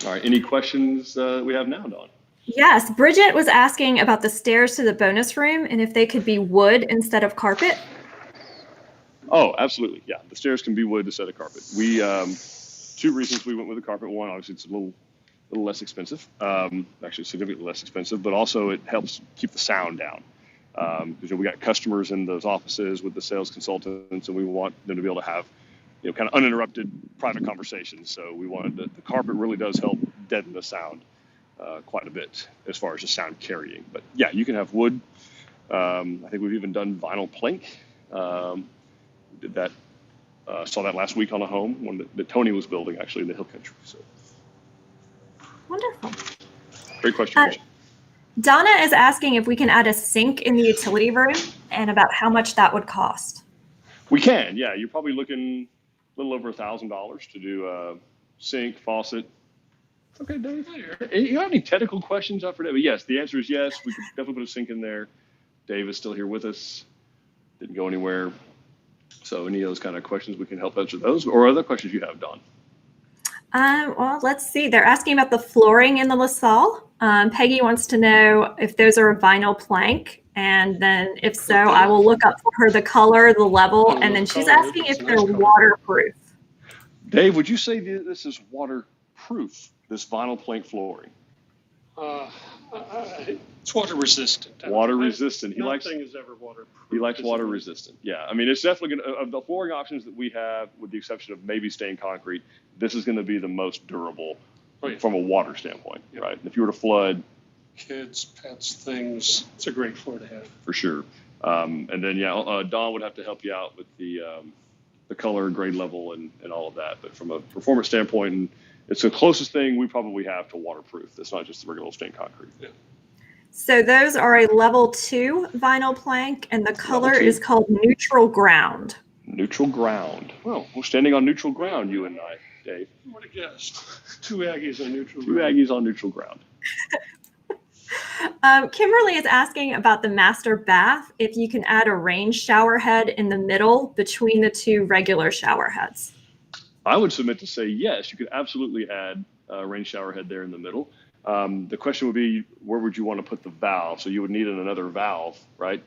All right, any questions we have now, Dawn? Yes, Bridget was asking about the stairs to the bonus room and if they could be wood instead of carpet. Oh, absolutely. Yeah, the stairs can be wood instead of carpet. We 2 reasons we went with the carpet. One, obviously, it's a little less expensive, actually significantly less expensive, but also it helps keep the sound down. Because we got customers in those offices with the sales consultants, and we want them to be able to have, kind of uninterrupted private conversations. So we wanted the carpet really does help deaden the sound quite a bit as far as the sound carrying. But yeah, you can have wood. I think we've even done vinyl plank. Did that. Saw that last week on a home, one that Tony was building actually in the Hill Country. So wonderful. Great question. Donna is asking if we can add a sink in the utility room and about how much that would cost. We can, yeah. You're probably looking a little over $1,000 to do a sink, faucet. Okay, Dave. You have any technical questions after that? But yes, the answer is yes. We could definitely put a sink in there. Dave is still here with us. Didn't go anywhere. So any of those kind of questions, we can help answer those, or other questions you have, Dawn. Well, let's see. They're asking about the flooring in the LaSalle. Peggy wants to know if those are vinyl plank, and then if so, I will look up for her the color, the level, and then she's asking if they're waterproof. Dave, would you say this is waterproof, this vinyl plank flooring? It's water resistant. Water resistant. Nothing is ever waterproof. He likes water resistant. Yeah, I mean, it's definitely going to, of the flooring options that we have, with the exception of maybe stained concrete, this is going to be the most durable from a water standpoint, right? If you were to flood. Kids, pets, things, it's a great floor to have. For sure. And then, Don would have to help you out with the color, grade level, and all of that. But from a performance standpoint, and it's the closest thing we probably have to waterproof. It's not just the regular stained concrete. Yeah. So those are a level 2 vinyl plank, and the color is called neutral ground. Neutral ground. Well, we're standing on neutral ground, you and I, Dave. Who would have guessed? Two Aggies on neutral ground. Two Aggies on neutral ground. Kimberly is asking about the master bath, if you can add a rain shower head in the middle between the two regular shower heads. I would submit to say yes, you could absolutely add a rain shower head there in the middle. The question would be, where would you want to put the valve? So you would need another valve, right?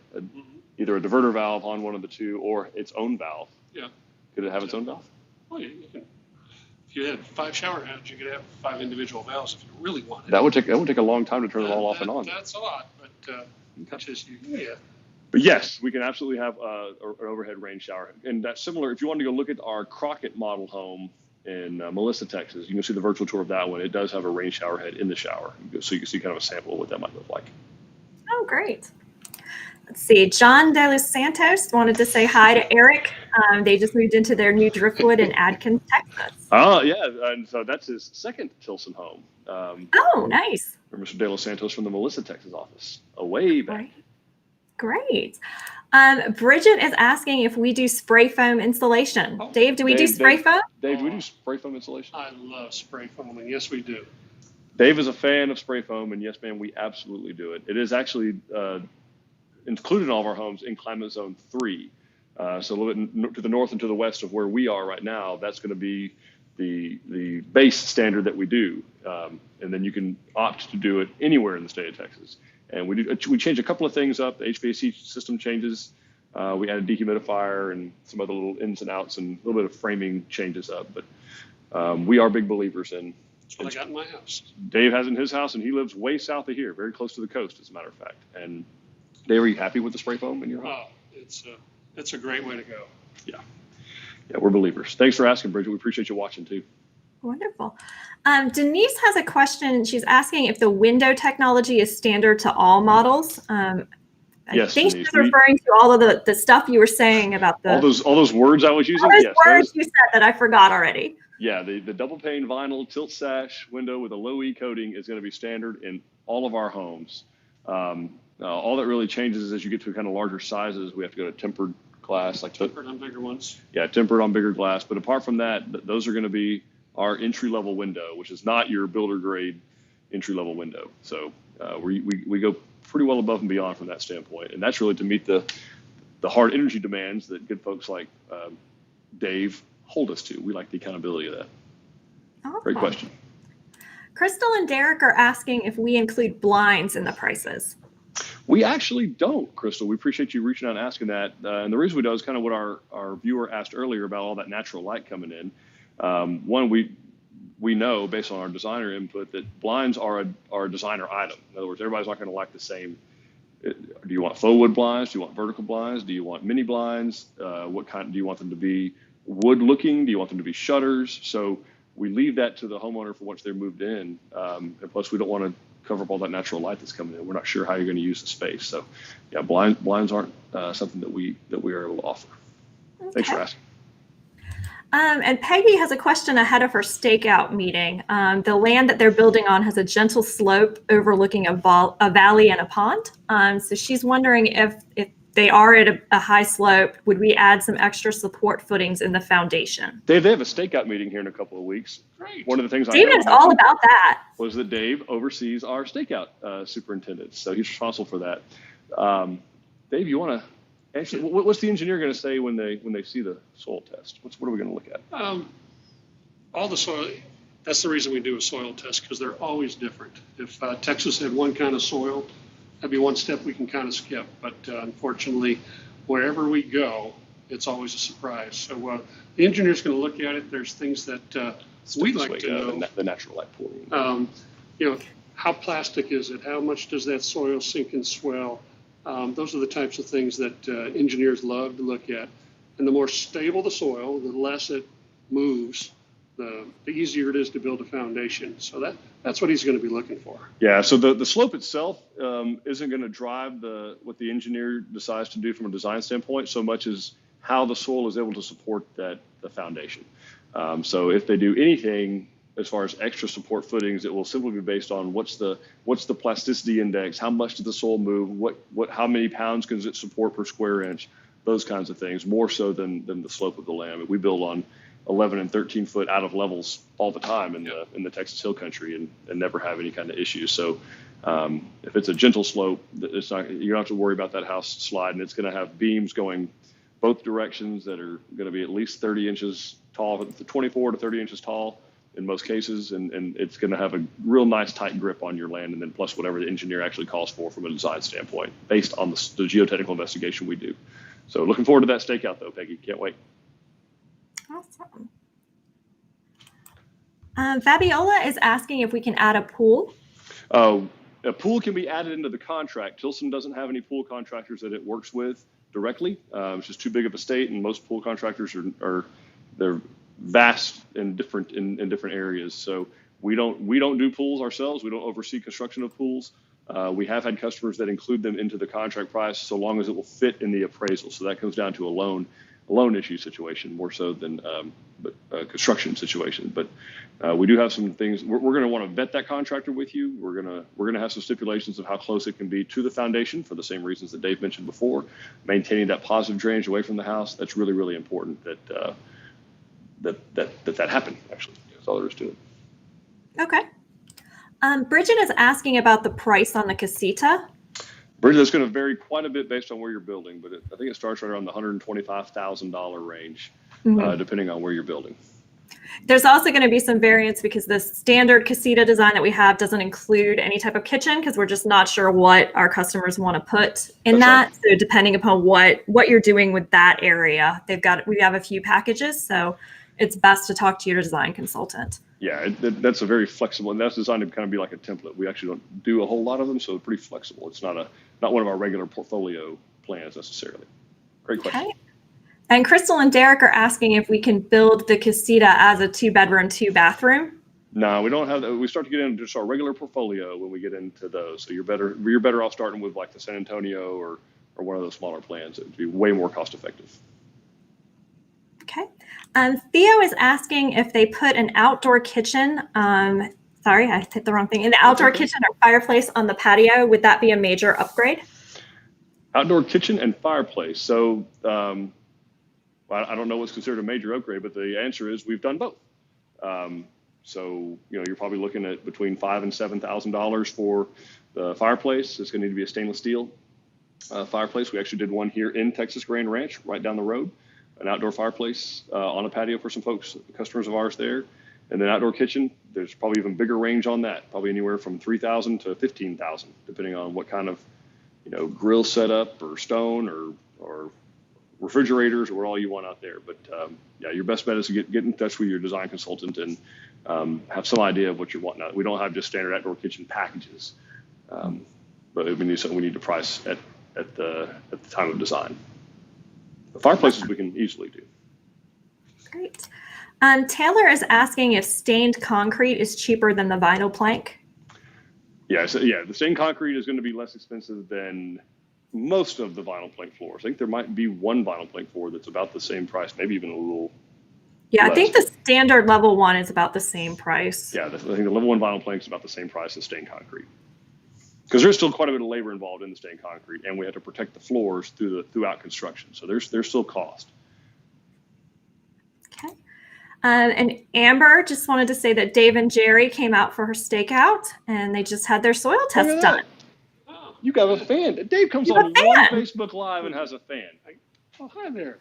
Either a diverter valve on one of the two or its own valve. Yeah. Could it have its own valve? Well, you can. If you had 5 shower heads, you could have 5 individual valves if you really wanted. That would take a long time to turn them all off and on. That's a lot, but yeah. But yes, we can absolutely have an overhead rain shower, and that's similar. If you want to go look at our Crockett model home in Melissa, Texas, you can see the virtual tour of that one. It does have a rain shower head in the shower, so you can see kind of a sample of what that might look like. Oh, great. Let's see. John De Los Santos wanted to say hi to Eric. They just moved into their new Driftwood in Adkins, Texas. Oh, yeah. And so that's his second Tilson home. Oh, nice. Mr. De Los Santos from the Melissa, Texas office. Way back. Great. Bridget is asking if we do spray foam insulation. Dave, do we do spray foam? Dave, do we do spray foam insulation? I love spray foam, and yes, we do. Dave is a fan of spray foam, and yes, man, we absolutely do it. It is actually included in all of our homes in climate zone 3. So a little bit to the north and to the west of where we are right now, that's going to be the base standard that we do. And then you can opt to do it anywhere in the state of Texas. And we change a couple of things up. The HVAC system changes. We added dehumidifier and some other little ins and outs and a little bit of framing changes up. But we are big believers in. That's what I got in my house. Dave has it in his house, and he lives way south of here, very close to the coast, as a matter of fact. And Dave, are you happy with the spray foam in your home? Oh, it's a great way to go. Yeah, we're believers. Thanks for asking, Bridget. We appreciate you watching too. Wonderful. Denise has a question. She's asking if the window technology is standard to all models. I think Denise, she's referring to all of the stuff you were saying about the all those words I was using. All those words you said that I forgot already. Yeah, the double pane vinyl tilt sash window with a low E coating is going to be standard in all of our homes. All that really changes is as you get to kind of larger sizes, we have to go to tempered glass, tempered on bigger ones. Yeah, tempered on bigger glass. But apart from that, those are going to be our entry level window, which is not your builder grade entry level window. So we go pretty well above and beyond from that standpoint, and that's really to meet the hard energy demands that good folks like Dave hold us to. We like the accountability of that. Awesome. Great question. Crystal and Derek are asking if we include blinds in the prices. We actually don't, Crystal. We appreciate you reaching out and asking that. And the reason we do is kind of what our viewer asked earlier about all that natural light coming in. One, we know based on our designer input that blinds are a designer item. In other words, everybody's not going to like the same. Do you want faux wood blinds? Do you want vertical blinds? Do you want mini blinds? What kind do you want them to be? Wood looking? Do you want them to be shutters? So we leave that to the homeowner for once they're moved in. And plus, we don't want to cover up all that natural light that's coming in. We're not sure how you're going to use the space. So, yeah, blinds aren't something that we are able to offer. Okay. Thanks for asking. And Peggy has a question ahead of her stakeout meeting. The land that they're building on has a gentle slope overlooking a valley and a pond. So she's wondering if they are at a high slope, would we add some extra support footings in the foundation? Dave, they have a stakeout meeting here in a couple of weeks. Great. One of the things David is all about that. Was that Dave oversees our stakeout superintendent, so he's responsible for that. Dave, you want to actually? What's the engineer going to say when they see the soil test? What are we going to look at? All the soil. That's the reason we do a soil test, because they're always different. If Texas had one kind of soil, that'd be one step we can kind of skip. But unfortunately, wherever we go, it's always a surprise. So the engineer's going to look at it. There's things that we like to know. The natural light pooling. How plastic is it? How much does that soil sink and swell? Those are the types of things that engineers love to look at. And the more stable the soil, the less it moves, the easier it is to build a foundation. So that's what he's going to be looking for. Yeah, so the slope itself isn't going to drive what the engineer decides to do from a design standpoint so much as how the soil is able to support the foundation. So if they do anything as far as extra support footings, it will simply be based on what's the plasticity index, how much does the soil move, how many pounds can it support per square inch, those kinds of things, more so than the slope of the land. We build on 11 and 13 foot out of levels all the time in the Texas Hill Country and never have any kind of issues. So if it's a gentle slope, you don't have to worry about that house sliding. It's going to have beams going both directions that are going to be at least 30 inches tall, 24 to 30 inches tall in most cases, and it's going to have a real nice tight grip on your land, and then plus whatever the engineer actually calls for from a design standpoint based on the geotechnical investigation we do. So looking forward to that stakeout though, Peggy. Can't wait. Awesome. Fabiola is asking if we can add a pool. A pool can be added into the contract. Tilson doesn't have any pool contractors that it works with directly. It's just too big of a state, and most pool contractors they're vast and different in different areas. So we don't do pools ourselves. We don't oversee construction of pools. We have had customers that include them into the contract price so long as it will fit in the appraisal. So that comes down to a loan issue situation more so than a construction situation. But we do have some things. We're going to want to vet that contractor with you. We're going to have some stipulations of how close it can be to the foundation for the same reasons that Dave mentioned before. Maintaining that positive drainage away from the house, that's really, really important that happen, actually. That's all there is to it. Okay. Bridget is asking about the price on the Casita. Bridget, that's going to vary quite a bit based on where you're building, but I think it starts right around the $125,000 range, depending on where you're building. There's also going to be some variance because the standard Casita design that we have doesn't include any type of kitchen because we're just not sure what our customers want to put in that. Right. So depending upon what you're doing with that area, we have a few packages. So it's best to talk to your design consultant. Yeah, that's a very flexible, and that's designed to kind of be like a template. We actually don't do a whole lot of them, so it's pretty flexible. It's not one of our regular portfolio plans necessarily. Great question. Okay. And Crystal and Derek are asking if we can build the Casita as a 2-bedroom, 2-bathroom. No, we don't have that. We start to get into just our regular portfolio when we get into those. So you're better off starting with like the San Antonio or one of those smaller plans. It would be way more cost effective. Okay. Theo is asking if they put an outdoor kitchen, sorry, I hit the wrong thing, an outdoor kitchen or fireplace on the patio. Would that be a major upgrade? Outdoor kitchen and fireplace. So I don't know what's considered a major upgrade, but the answer is we've done both. So you're probably looking at between $5,000 and $7,000 for the fireplace. It's going to need to be a stainless steel fireplace. We actually did one here in Texas Grand Ranch, right down the road. An outdoor fireplace on a patio for some folks, customers of ours there. And then outdoor kitchen, there's probably even bigger range on that, probably anywhere from $3,000 to $15,000, depending on what kind of, grill setup or stone or refrigerators or what all you want out there. But your best bet is to get in touch with your design consultant and have some idea of what you want. Now, we don't have just standard outdoor kitchen packages, but we need to price at the time of design. The fireplaces we can easily do. Great. Taylor is asking if stained concrete is cheaper than the vinyl plank. Yeah, the stained concrete is going to be less expensive than most of the vinyl plank floors. I think there might be one vinyl plank floor that's about the same price, maybe even a little less. I think the standard level one is about the same price. Yeah, I think the level one vinyl plank is about the same price as stained concrete. Because there's still quite a bit of labor involved in the stained concrete, and we have to protect the floors throughout construction. So there's still cost. Okay. And Amber just wanted to say that Dave and Jerry came out for her stakeout, and they just had their soil test done. Oh, you got a fan. Dave comes on one Facebook Live and has a fan. Oh, hi there.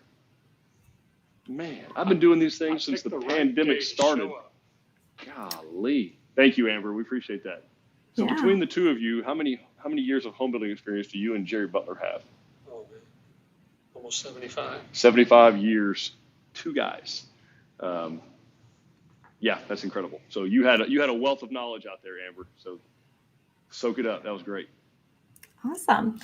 Man, I've been doing these things since the pandemic started. Golly. Thank you, Amber. We appreciate that. So Yeah. between the two of you, how many years of home building experience do you and Jerry Butler have? Oh, man. Almost 75. 75 years, two guys. Yeah, that's incredible. So you had a wealth of knowledge out there, Amber. So soak it up. That was great. Awesome.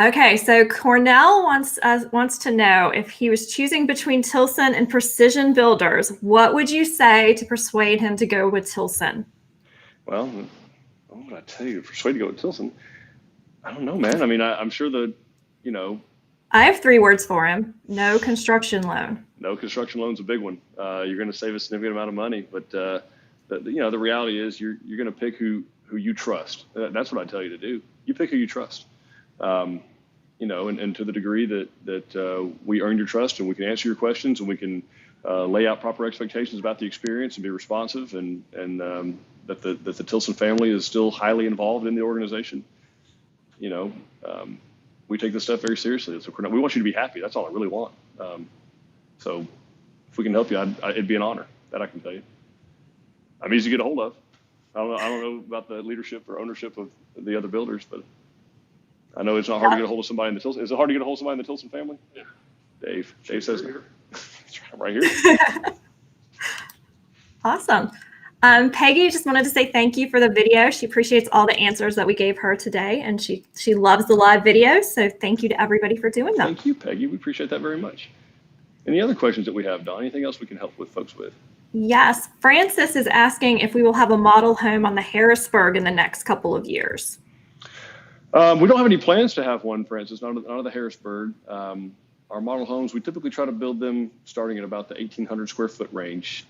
Okay, so Cornell wants to know, if he was choosing between Tilson and Precision Builders, what would you say to persuade him to go with Tilson? Well, what would I tell you? Persuade to go with Tilson? I don't know, man. I mean, I'm sure I have 3 words for him. No construction loan. No construction loan's a big one. You're going to save a significant amount of money, but the reality is you're going to pick who you trust. That's what I tell you to do. You pick who you trust. And to the degree that we earn your trust and we can answer your questions and we can lay out proper expectations about the experience and be responsive and that the Tilson family is still highly involved in the organization. We take this stuff very seriously. So we want you to be happy. That's all I really want. So if we can help you, it'd be an honor. That I can tell you. I'm easy to get a hold of. I don't know about the leadership or ownership of the other builders, but I know it's not hard to get a hold of somebody in the Tilson. Is it hard to get a hold of somebody in the Tilson family? Yeah. Dave says no. Right here. Awesome. Peggy just wanted to say thank you for the video. She appreciates all the answers that we gave her today, and she loves the live videos. So thank you to everybody for doing them. Thank you, Peggy. We appreciate that very much. Any other questions that we have, Don? Anything else we can help with folks with? Yes. Francis is asking if we will have a model home on the Harrisburg in the next couple of years. We don't have any plans to have one, Francis, not of the Harrisburg. Our model homes, we typically try to build them starting at about the 1,800 square foot range,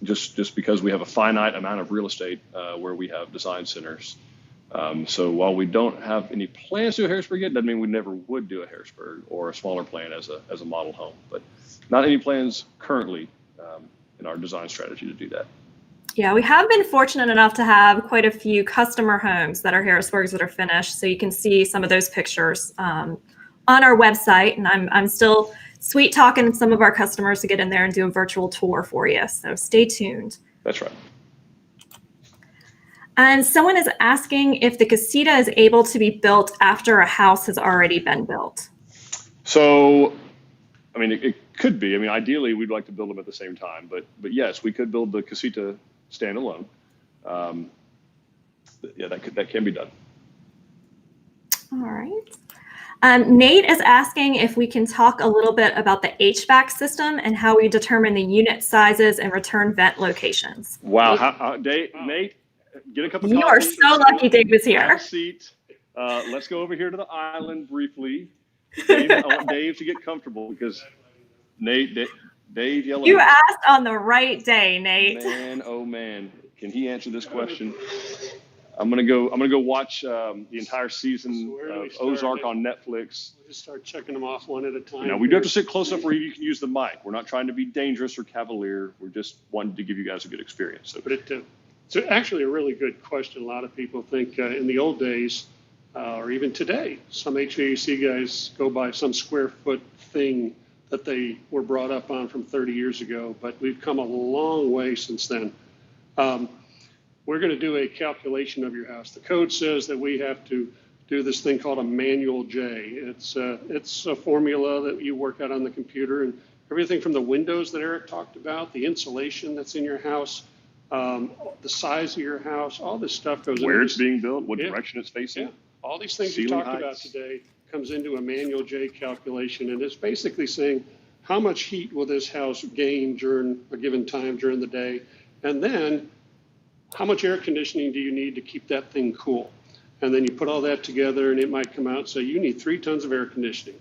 just because we have a finite amount of real estate where we have design centers. So while we don't have any plans to do a Harrisburg yet, doesn't mean we never would do a Harrisburg or a smaller plan as a model home. But not any plans currently in our design strategy to do that. Yeah, we have been fortunate enough to have quite a few customer homes that are Harrisburgs that are finished. So you can see some of those pictures on our website. And I'm still sweet talking some of our customers to get in there and do a virtual tour for you. So stay tuned. That's right. And someone is asking if the Casita is able to be built after a house has already been built. So, I mean, it could be. I mean, ideally, we'd like to build them at the same time. But yes, we could build the Casita standalone. Yeah, that can be done. All right. Nate is asking if we can talk a little bit about the HVAC system and how we determine the unit sizes and return vent locations. Wow. Nate, get a cup of coffee. You are so lucky Dave is here. Have a seat. Let's go over here to the island briefly. Dave, I want Dave to get comfortable because Dave Yelovich. You asked on the right day, Nate. Man, oh man, can he answer this question? I'm gonna go watch the entire season of Ozark on Netflix. We'll just start checking them off one at a time. We do have to sit close enough where you can use the mic. We're not trying to be dangerous or cavalier. We're just wanting to give you guys a good experience. So. But it's actually a really good question. A lot of people think in the old days, or even today, some HVAC guys go by some square foot thing that they were brought up on from 30 years ago. But we've come a long way since then. We're going to do a calculation of your house. The code says that we have to do this thing called a manual J. It's a formula that you work out on the computer, and everything from the windows that Eric talked about, the insulation that's in your house, the size of your house, all this stuff goes into where it's being built, what direction it's facing. Yeah. All these things we talked about today comes into a manual J calculation, and it's basically saying how much heat will this house gain during a given time during the day, and then how much air conditioning do you need to keep that thing cool? And then you put all that together and it might come out and say you need 3 tons of air conditioning.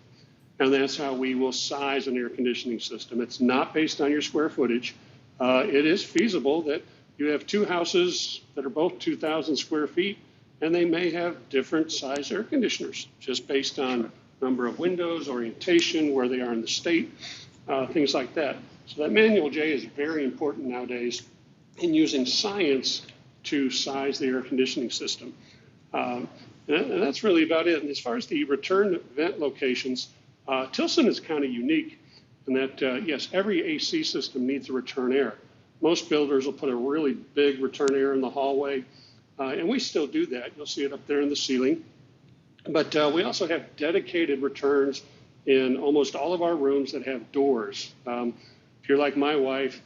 And that's how we will size an air conditioning system. It's not based on your square footage. It is feasible that you have 2 houses that are both 2,000 square feet and they may have different size air conditioners just based on number of windows, orientation, where they are in the state, things like that. So that manual J is very important nowadays in using science to size the air conditioning system. And that's really about it. And as far as the return vent locations, Tilson is kind of unique in that, yes, every AC system needs a return air. Most builders will put a really big return air in the hallway, and we still do that. You'll see it up there in the ceiling. But we also have dedicated returns in almost all of our rooms that have doors. If you're like my wife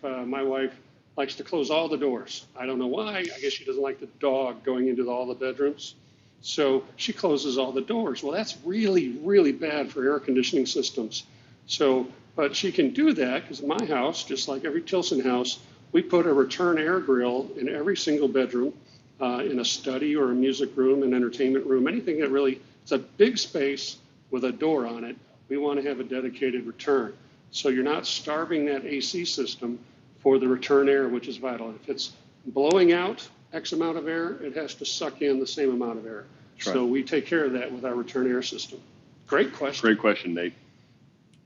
likes to close all the doors. I don't know why. I guess she doesn't like the dog going into all the bedrooms. So she closes all the doors. Well, that's really, really bad for air conditioning systems. So, but she can do that because my house, just like every Tilson house, we put a return air grill in every single bedroom, in a study or a music room, an entertainment room, anything that really, it's a big space with a door on it. We want to have a dedicated return. So you're not starving that AC system for the return air, which is vital. If it's blowing out X amount of air, it has to suck in the same amount of air. That's so right. We take care of that with our return air system. Great question. Great question, Dave.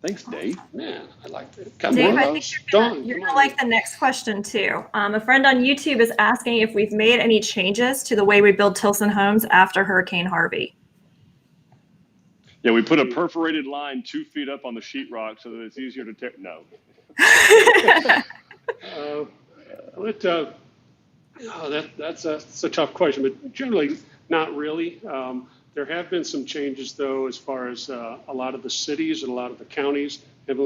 Thanks, Dave. Man, I like that. Dave, I think you're gonna like the next question too. A friend on YouTube is asking if we've made any changes to the way we build Tilson homes after Hurricane Harvey. Yeah, we put a perforated line 2 feet up on the sheetrock so that it's easier to tear. No. That's a tough question, but generally not really. There have been some changes, though, as far as a lot of the cities and a lot of the counties have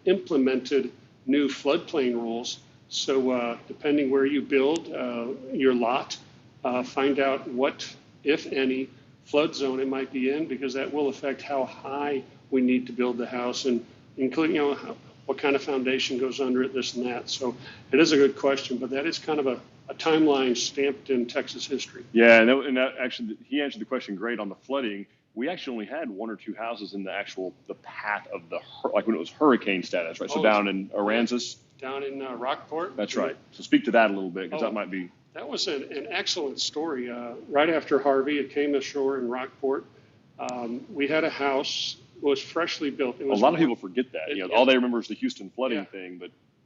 implemented new floodplain rules. So depending where you build your lot, find out what, if any, flood zone it might be in, because that will affect how high we need to build the house, and including what kind of foundation goes under it, this and that. So it is a good question, but that is kind of a timeline stamped in Texas history. Yeah, and that actually, he answered the question great on the flooding. We actually only had 1 or 2 houses in the path of like when it was hurricane status, right? So down in Aransas. Down in Rockport. That's right. So speak to that a little bit, because that might be. That was an excellent story. Right after Harvey, it came ashore in Rockport. We had a house, was freshly built. It was a lot of people forget that. All they remember is the Houston flooding thing,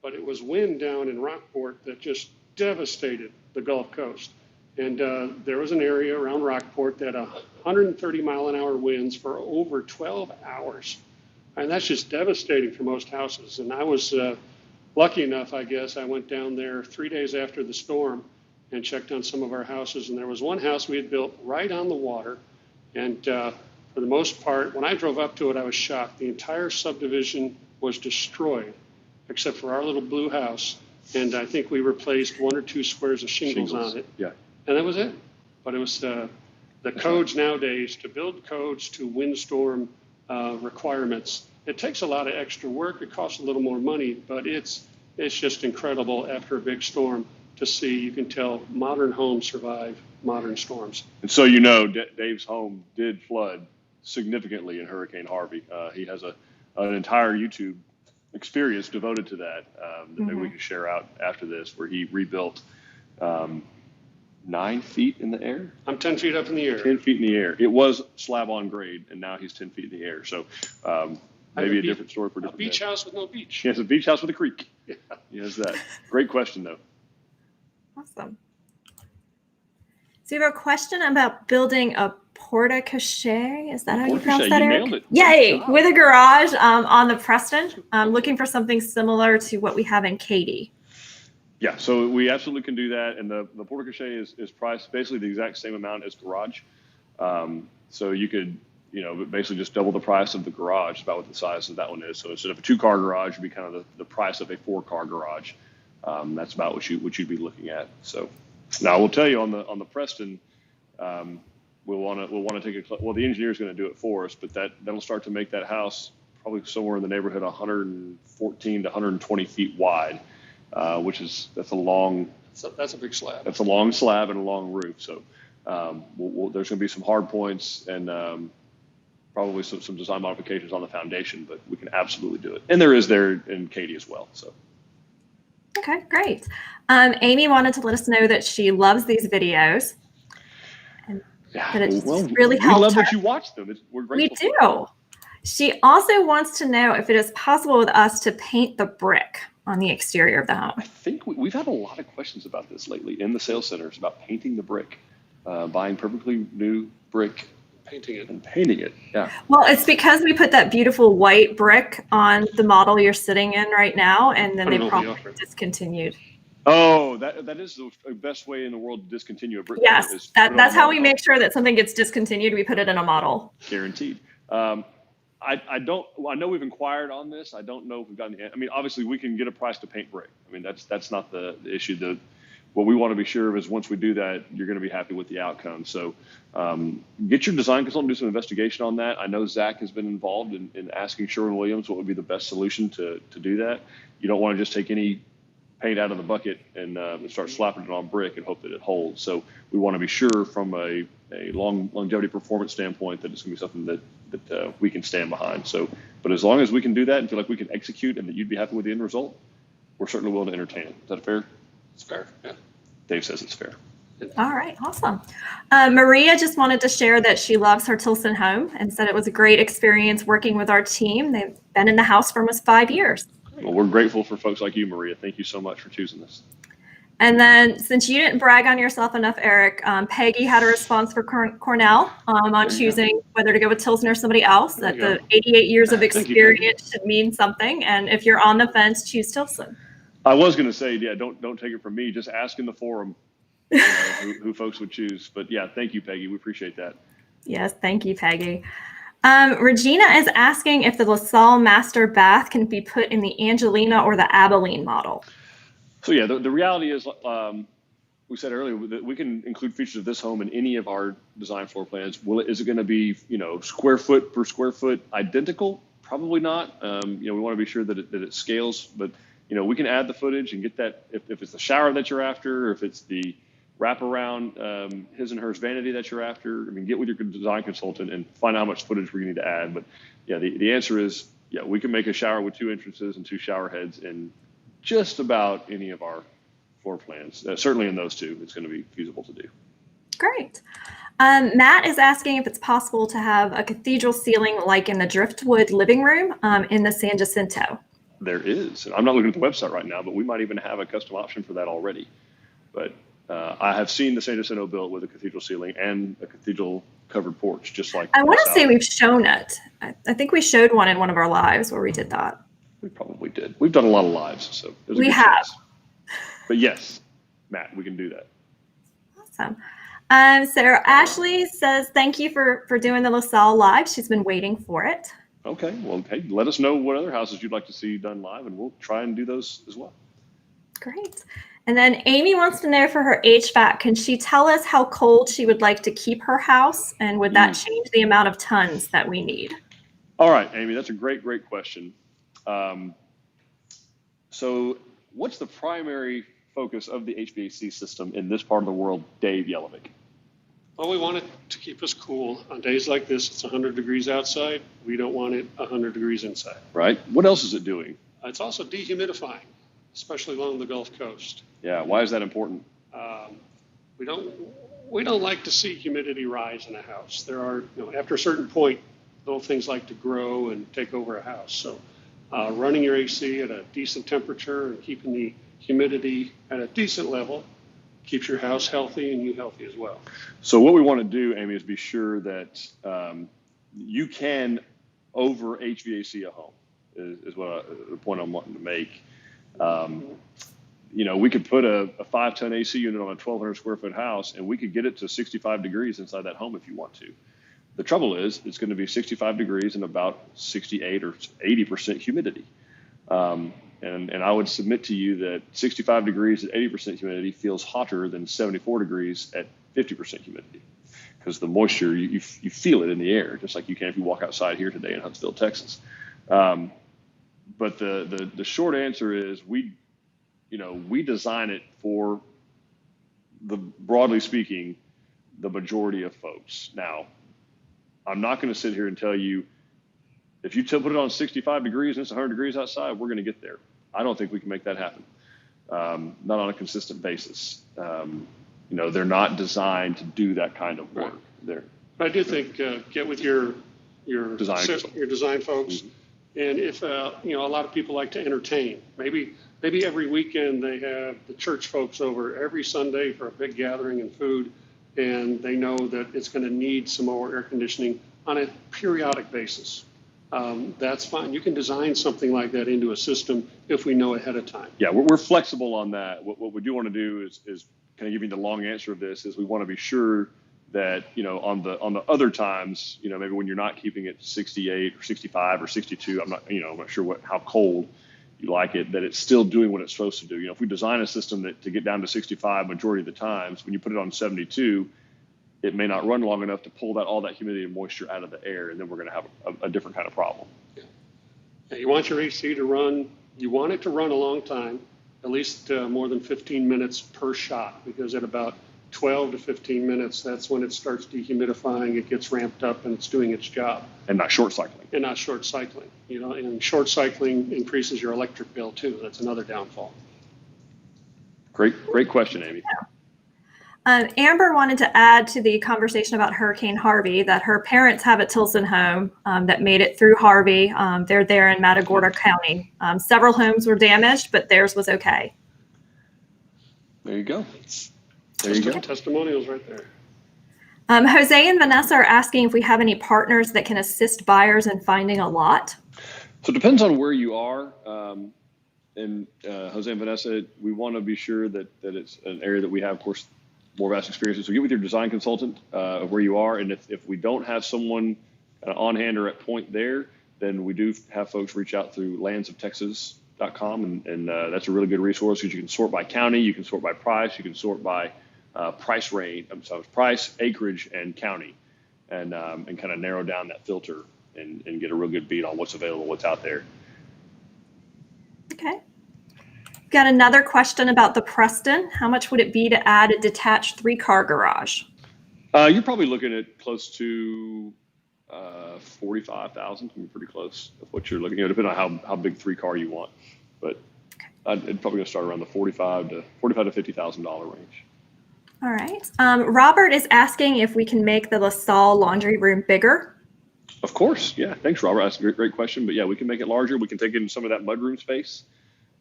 but it was wind down in Rockport that just devastated the Gulf Coast. And there was an area around Rockport that 130-mile-an-hour winds for over 12 hours. And that's just devastating for most houses. And I was lucky enough, I guess, I went down there 3 days after the storm and checked on some of our houses. And there was one house we had built right on the water. And for the most part, when I drove up to it, I was shocked. The entire subdivision was destroyed, except for our little blue house. And I think we replaced 1 or 2 squares of shingles on it. Yeah. And that was it. But it was the codes nowadays, to build codes to windstorm requirements. It takes a lot of extra work. It costs a little more money, but it's just incredible after a big storm to see. You can tell modern homes survive modern storms. And so Dave's home did flood significantly in Hurricane Harvey. He has an entire YouTube experience devoted to that maybe we can share out after this, where he rebuilt 9 feet in the air. I'm 10 feet up in the air. 10 feet in the air. It was slab on grade, and now he's 10 feet in the air. So maybe a different story for a different beach day. House with no beach. He has a beach house with a creek. Yeah. He has that. Great question, though. Awesome. So we have a question about building a porta cachet. Is that how you pronounce that, Eric? Nailed it. Yay! With a garage on the Preston. Looking for something similar to what we have in Katy. Yeah, so we absolutely can do that. And the porta cachet is priced basically the exact same amount as garage. So you could, basically just double the price of the garage. It's about what the size of that one is. So instead of a 2-car garage, it'd be kind of the price of a 4-car garage. That's about what you'd be looking at. So now I will tell you on the Preston, we'll want to take the engineer's going to do it for us, but that'll start to make that house probably somewhere in the neighborhood 114 to 120 feet wide, that's a big slab. That's a long slab and a long roof. So there's going to be some hard points and probably some design modifications on the foundation, but we can absolutely do it. And there in Katy as well. So. Okay, great. Amy wanted to let us know that she loves these videos. That it really helped her. We love that you watch them. We're grateful. We do. She also wants to know if it is possible with us to paint the brick on the exterior of the home. I think we've had a lot of questions about this lately in the sales centers about painting the brick, buying perfectly new brick, painting it. Yeah. Well, it's because we put that beautiful white brick on the model you're sitting in right now, and then they promptly discontinued. Oh, that is the best way in the world to discontinue a brick. Yes, that's how we make sure that something gets discontinued. We put it in a model. Guaranteed. I know we've inquired on this. I don't know if we've gotten the, I mean, obviously we can get a price to paint brick. I mean, that's not the issue. What we want to be sure of is once we do that, you're going to be happy with the outcome. So get your design consultant, do some investigation on that. I know Zach has been involved in asking Sherwin-Williams what would be the best solution to do that. You don't want to just take any paint out of the bucket and start slapping it on brick and hope that it holds. So we want to be sure from a longevity performance standpoint that it's going to be something that we can stand behind. So, but as long as we can do that and feel like we can execute and that you'd be happy with the end result, we're certainly willing to entertain it. Is that fair? It's fair. Yeah. Dave says it's fair. All right, awesome. Maria just wanted to share that she loves her Tilson home and said it was a great experience working with our team. They've been in the house for almost 5 years. Well, we're grateful for folks like you, Maria. Thank you so much for choosing this. And then since you didn't brag on yourself enough, Eric, Peggy had a response for Cornell on choosing whether to go with Tilson or somebody else, that the 88 years of experience should mean something. And if you're on the fence, choose Tilson. I was going to say, yeah, don't take it from me. Just ask in the forum who folks would choose. But yeah, thank you, Peggy. We appreciate that. Yes, thank you, Peggy. Regina is asking if the LaSalle master bath can be put in the Angelina or the Abilene model. So yeah, the reality is, we said earlier that we can include features of this home in any of our design floor plans. Is it going to be, square foot per square foot identical? Probably not. We want to be sure that it scales, but we can add the footage and get that if it's the shower that you're after, or if it's the wraparound his and hers vanity that you're after. I mean, get with your design consultant and find out how much footage we're going to need to add. But yeah, the answer is, yeah, we can make a shower with 2 entrances and 2 shower heads in just about any of our floor plans. Certainly in those 2, it's going to be feasible to do. Great. Matt is asking if it's possible to have a cathedral ceiling like in the Driftwood living room in the San Jacinto. There is. I'm not looking at the website right now, but we might even have a custom option for that already. But I have seen the San Jacinto built with a cathedral ceiling and a cathedral covered porch, just like I want to say we've shown it. I think we showed one in one of our lives where we did that. We probably did. We've done a lot of lives, so we have. Chance. But yes, Matt, we can do that. Awesome. So Ashley says thank you for doing the LaSalle live. She's been waiting for it. Okay. Well, hey, let us know what other houses you'd like to see done live, and we'll try and do those as well. Great. And then Amy wants to know for her HVAC, can she tell us how cold she would like to keep her house, and would that change the amount of tons that we need? All right, Amy, that's a great question. So what's the primary focus of the HVAC system in this part of the world, Dave Yelovich? Well, we want it to keep us cool. On days like this, it's 100 degrees outside. We don't want it 100 degrees inside. Right. What else is it doing? It's also dehumidifying, especially along the Gulf Coast. Yeah. Why is that important? We don't like to see humidity rise in a house. There are, after a certain point, little things like to grow and take over a house. So running your AC at a decent temperature and keeping the humidity at a decent level keeps your house healthy and you healthy as well. So what we want to do, Amy, is be sure that you can over HVAC a home is what the point I'm wanting to make. We could put a 5-ton AC unit on a 1,200 square foot house, and we could get it to 65 degrees inside that home if you want to. The trouble is it's going to be 65 degrees and about 68 or 80% humidity. And I would submit to you that 65 degrees at 80% humidity feels hotter than 74 degrees at 50% humidity, because the moisture, you feel it in the air, just like you can if you walk outside here today in Huntsville, Texas. But the short answer is we design it for broadly speaking, the majority of folks. Now, I'm not going to sit here and tell you, if you put it on 65 degrees and it's 100 degrees outside, we're going to get there. I don't think we can make that happen. Not on a consistent basis. They're not designed to do that kind of work. But I do think get with your design folks, and if a lot of people like to entertain, maybe every weekend they have the church folks over every Sunday for a big gathering and food, and they know that it's going to need some more air conditioning on a periodic basis. that's fine. You can design something like that into a system if we know ahead of time. Yeah, we're flexible on that. What we do want to do is kind of giving the long answer of this is we want to be sure that, on the other times, maybe when you're not keeping it 68 or 65 or 62, I'm not sure how cold you like it, that it's still doing what it's supposed to do. If we design a system to get down to 65 majority of the times, when you put it on 72, it may not run long enough to pull all that humidity and moisture out of the air, and then we're going to have a different kind of problem. Yeah. You want your AC to run, you want it to run a long time, at least more than 15 minutes per shot, because at about 12 to 15 minutes, that's when it starts dehumidifying, it gets ramped up, and it's doing its job. And not short cycling. And short cycling increases your electric bill too. That's another downfall. Great question, Amy. Amber wanted to add to the conversation about Hurricane Harvey that her parents have a Tilson home that made it through Harvey. They're there in Matagorda County. Several homes were damaged, but theirs was okay. There you go. Testimonials right there. Jose and Vanessa are asking if we have any partners that can assist buyers in finding a lot. So it depends on where you are. And Jose and Vanessa, we want to be sure that it's an area that we have, of course, more vast experience. So get with your design consultant of where you are. And if we don't have someone on hand or at point there, then we do have folks reach out through landsoftexas.com. And that's a really good resource because you can sort by county, you can sort by price, you can sort by price range, price, acreage, and county, and kind of narrow down that filter and get a real good beat on what's available, what's out there. Okay. Got another question about the Preston. How much would it be to add a detached 3-car garage? You're probably looking at close to $45,000. Pretty close of what you're looking at, depending on how big 3-car you want. But I'd probably going to start around the $45,000 to $50,000 range. All right. Robert is asking if we can make the LaSalle laundry room bigger. Of course. Yeah. Thanks, Robert. That's a great question. But yeah, we can make it larger. We can take in some of that mudroom space.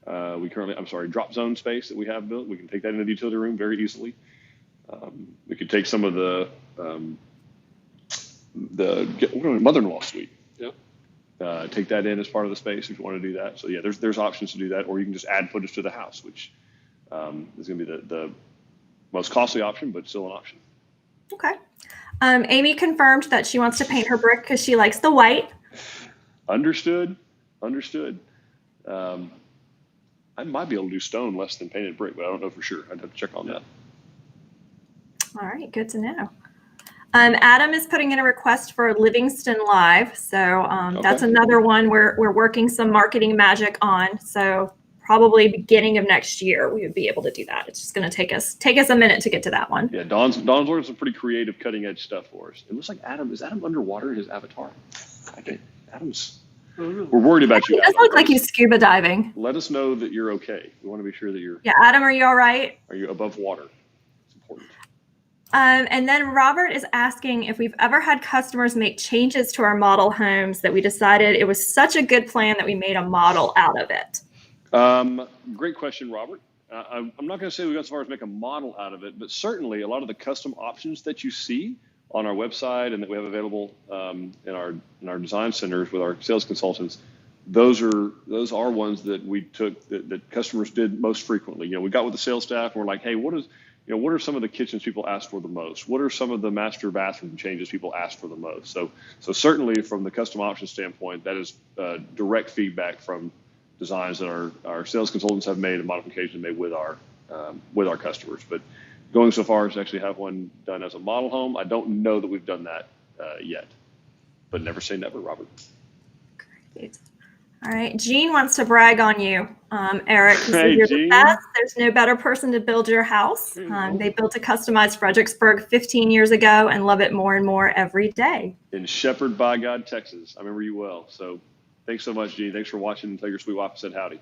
Drop zone space that we have built. We can take that into the utility room very easily. We could take some of the mother-in-law suite. Yep. Take that in as part of the space if you want to do that. So yeah, there's options to do that, or you can just add footage to the house, which is going to be the most costly option, but still an option. Okay. Amy confirmed that she wants to paint her brick because she likes the white. Understood. I might be able to do stone less than painted brick, but I don't know for sure. I'd have to check on that. All right, good to know. Adam is putting in a request for Livingston Live. So Okay. That's another one we're working some marketing magic on. So probably beginning of next year, we would be able to do that. It's just going to take us a minute to get to that one. Yeah, Don's learned some pretty creative, cutting edge stuff for us. It looks like is Adam underwater in his avatar? We're worried about you. It does look like he's scuba diving. Let us know that you're okay. We want to be sure that you're. Yeah, Adam, are you all right? Are you above water? It's important. And then Robert is asking if we've ever had customers make changes to our model homes that we decided it was such a good plan that we made a model out of it. Great question, Robert. I'm not going to say we got as far as make a model out of it, but certainly a lot of the custom options that you see on our website and that we have available in our design centers with our sales consultants, those are ones that we took that customers did most frequently. We got with the sales staff and we're like, hey, what are some of the kitchens people ask for the most? What are some of the master bathroom changes people ask for the most? So certainly from the custom option standpoint, that is direct feedback from designs that our sales consultants have made and modifications made with our customers. But going so far as to actually have one done as a model home, I don't know that we've done that yet. But never say never, Robert. Great. All right. Jean wants to brag on you, Eric. Hey, you're Jean. the best. There's no better person to build your house. They built a customized Fredericksburg 15 years ago and love it more and more every day. In Shepherd by God, Texas. I remember you well. So thanks so much, Jean. Thanks for watching. Tell your sweet wife I said howdy.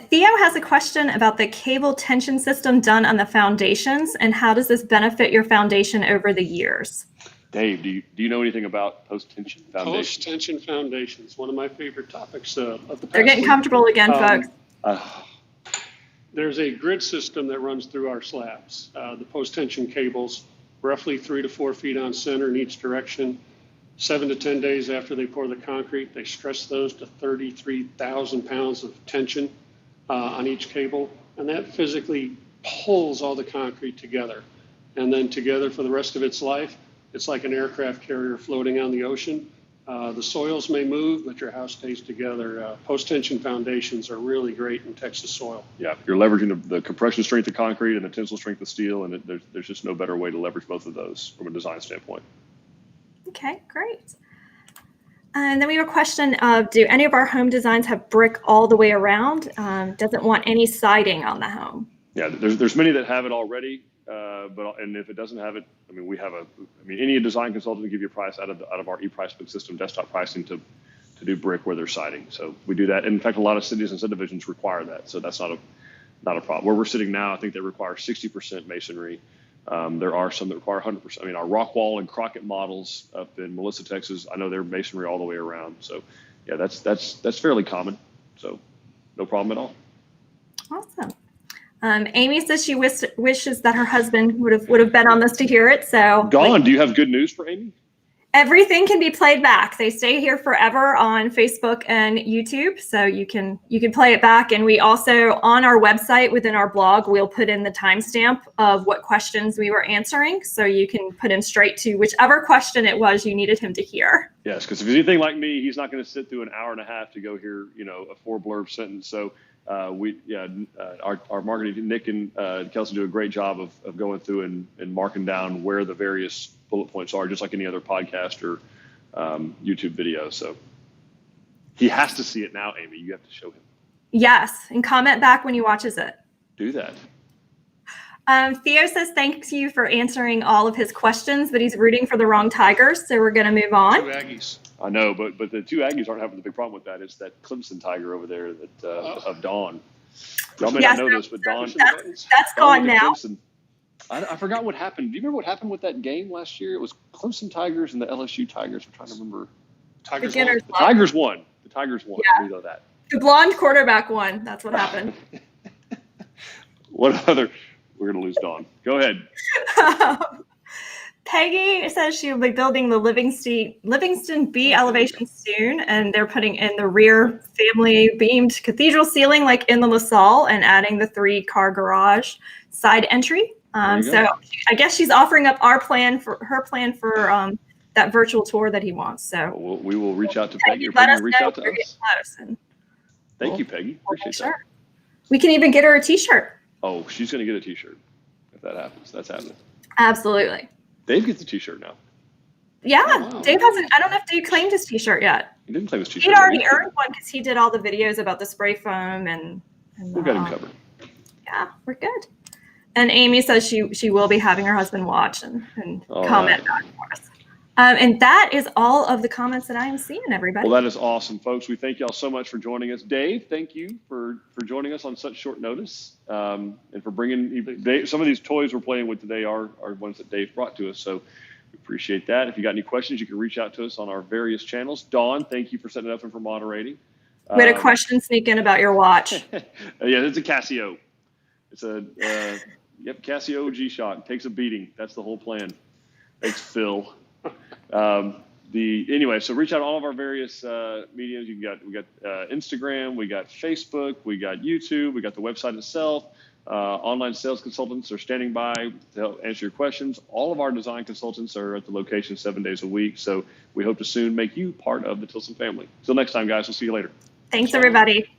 Theo has a question about the cable tension system done on the foundations and how does this benefit your foundation over the years? Dave, do you know anything about post-tension foundations? Post-tension foundations, one of my favorite topics of the past. They're getting comfortable again, folks. There's a grid system that runs through our slabs. The post-tension cables, roughly 3 to 4 feet on center in each direction. 7 to 10 days after they pour the concrete, they stress those to 33,000 pounds of tension on each cable, and that physically pulls all the concrete together. And then together for the rest of its life, it's like an aircraft carrier floating on the ocean. The soils may move, but your house stays together. Post-tension foundations are really great in Texas soil. Yeah, you're leveraging the compression strength of concrete and the tensile strength of steel, and there's just no better way to leverage both of those from a design standpoint. Okay, great. And then we have a question of, do any of our home designs have brick all the way around? Doesn't want any siding on the home. Yeah, there's many that have it already, and if it doesn't have it, I mean, any design consultant will give you a price out of our e-price book system, desktop pricing to do brick where there's siding. So we do that. And in fact, a lot of cities and subdivisions require that. So that's not a problem. Where we're sitting now, I think they require 60% masonry. There are some that require 100%. I mean, our Rockwall and Crockett models up in Melissa, Texas, I know they're masonry all the way around. So yeah, that's fairly common. So no problem at all. Awesome. Amy says she wishes that her husband would have been on this to hear it. So Dawn, do you have good news for Amy? Everything can be played back. They stay here forever on Facebook and YouTube, so you can play it back. And we also, on our website within our blog, we'll put in the timestamp of what questions we were answering, so you can put him straight to whichever question it was you needed him to hear. Yes, because if he's anything like me, he's not going to sit through an hour and a half to go hear a 4-blurb sentence. So our marketing, Nick and Kelsey, do a great job of going through and marking down where the various bullet points are, just like any other podcast or YouTube video. So he has to see it now, Amy. You have to show him. Yes, and comment back when he watches it. Do that. Theo says thanks you for answering all of his questions, but he's rooting for the wrong Tigers, so we're going to move on. 2 Aggies. I know, but the 2 Aggies aren't having the big problem with that. It's that Clemson Tiger over there of Dawn. Y'all may not know this, but Dawn. That's gone now. Clemson. I forgot what happened. Do you remember what happened with that game last year? It was Clemson Tigers and the LSU Tigers. I'm trying to remember. Tigers won. The Tigers won. Yeah. We know that. The blonde quarterback won. That's what happened. What other? We're going to lose Dawn. Go ahead. Peggy says she'll be building the Livingston B elevation soon, and they're putting in the rear family beamed cathedral ceiling like in the LaSalle and adding the 3-car garage side entry. So I guess she's offering up her plan for that virtual tour that he wants. So we will reach out to Peggy. Let us reach know out to us. Thank you, Peggy. Appreciate that. We can even get her a T-shirt. Oh, she's going to get a T-shirt if that happens. That's happening. Absolutely. Dave gets a T-shirt now. Yeah, wow. Dave hasn't. I don't know if Dave claimed his T-shirt yet. He didn't claim his T-shirt. He'd already earned one because he did all the videos about the spray foam and we got him covered. Yeah, we're good. And Amy says she will be having her husband watch and comment back for us. And that is all of the comments that I am seeing, everybody. Well, that is awesome, folks. We thank y'all so much for joining us. Dave, thank you for joining us on such short notice and for bringing some of these toys we're playing with today are ones that Dave brought to us. So we appreciate that. If you got any questions, you can reach out to us on our various channels. Dawn, thank you for setting it up and for moderating. We had a question sneak in about your watch. Yeah, it's a Casio. It's a Casio G-Shock. Takes a beating. That's the whole plan. Thanks, Phil. Anyway, so reach out to all of our various mediums. We got Instagram, we got Facebook, we got YouTube, we got the website itself. Online sales consultants are standing by to help answer your questions. All of our design consultants are at the location 7 days a week. So we hope to soon make you part of the Tilson family. Till next time, guys. We'll see you later. Thanks, everybody.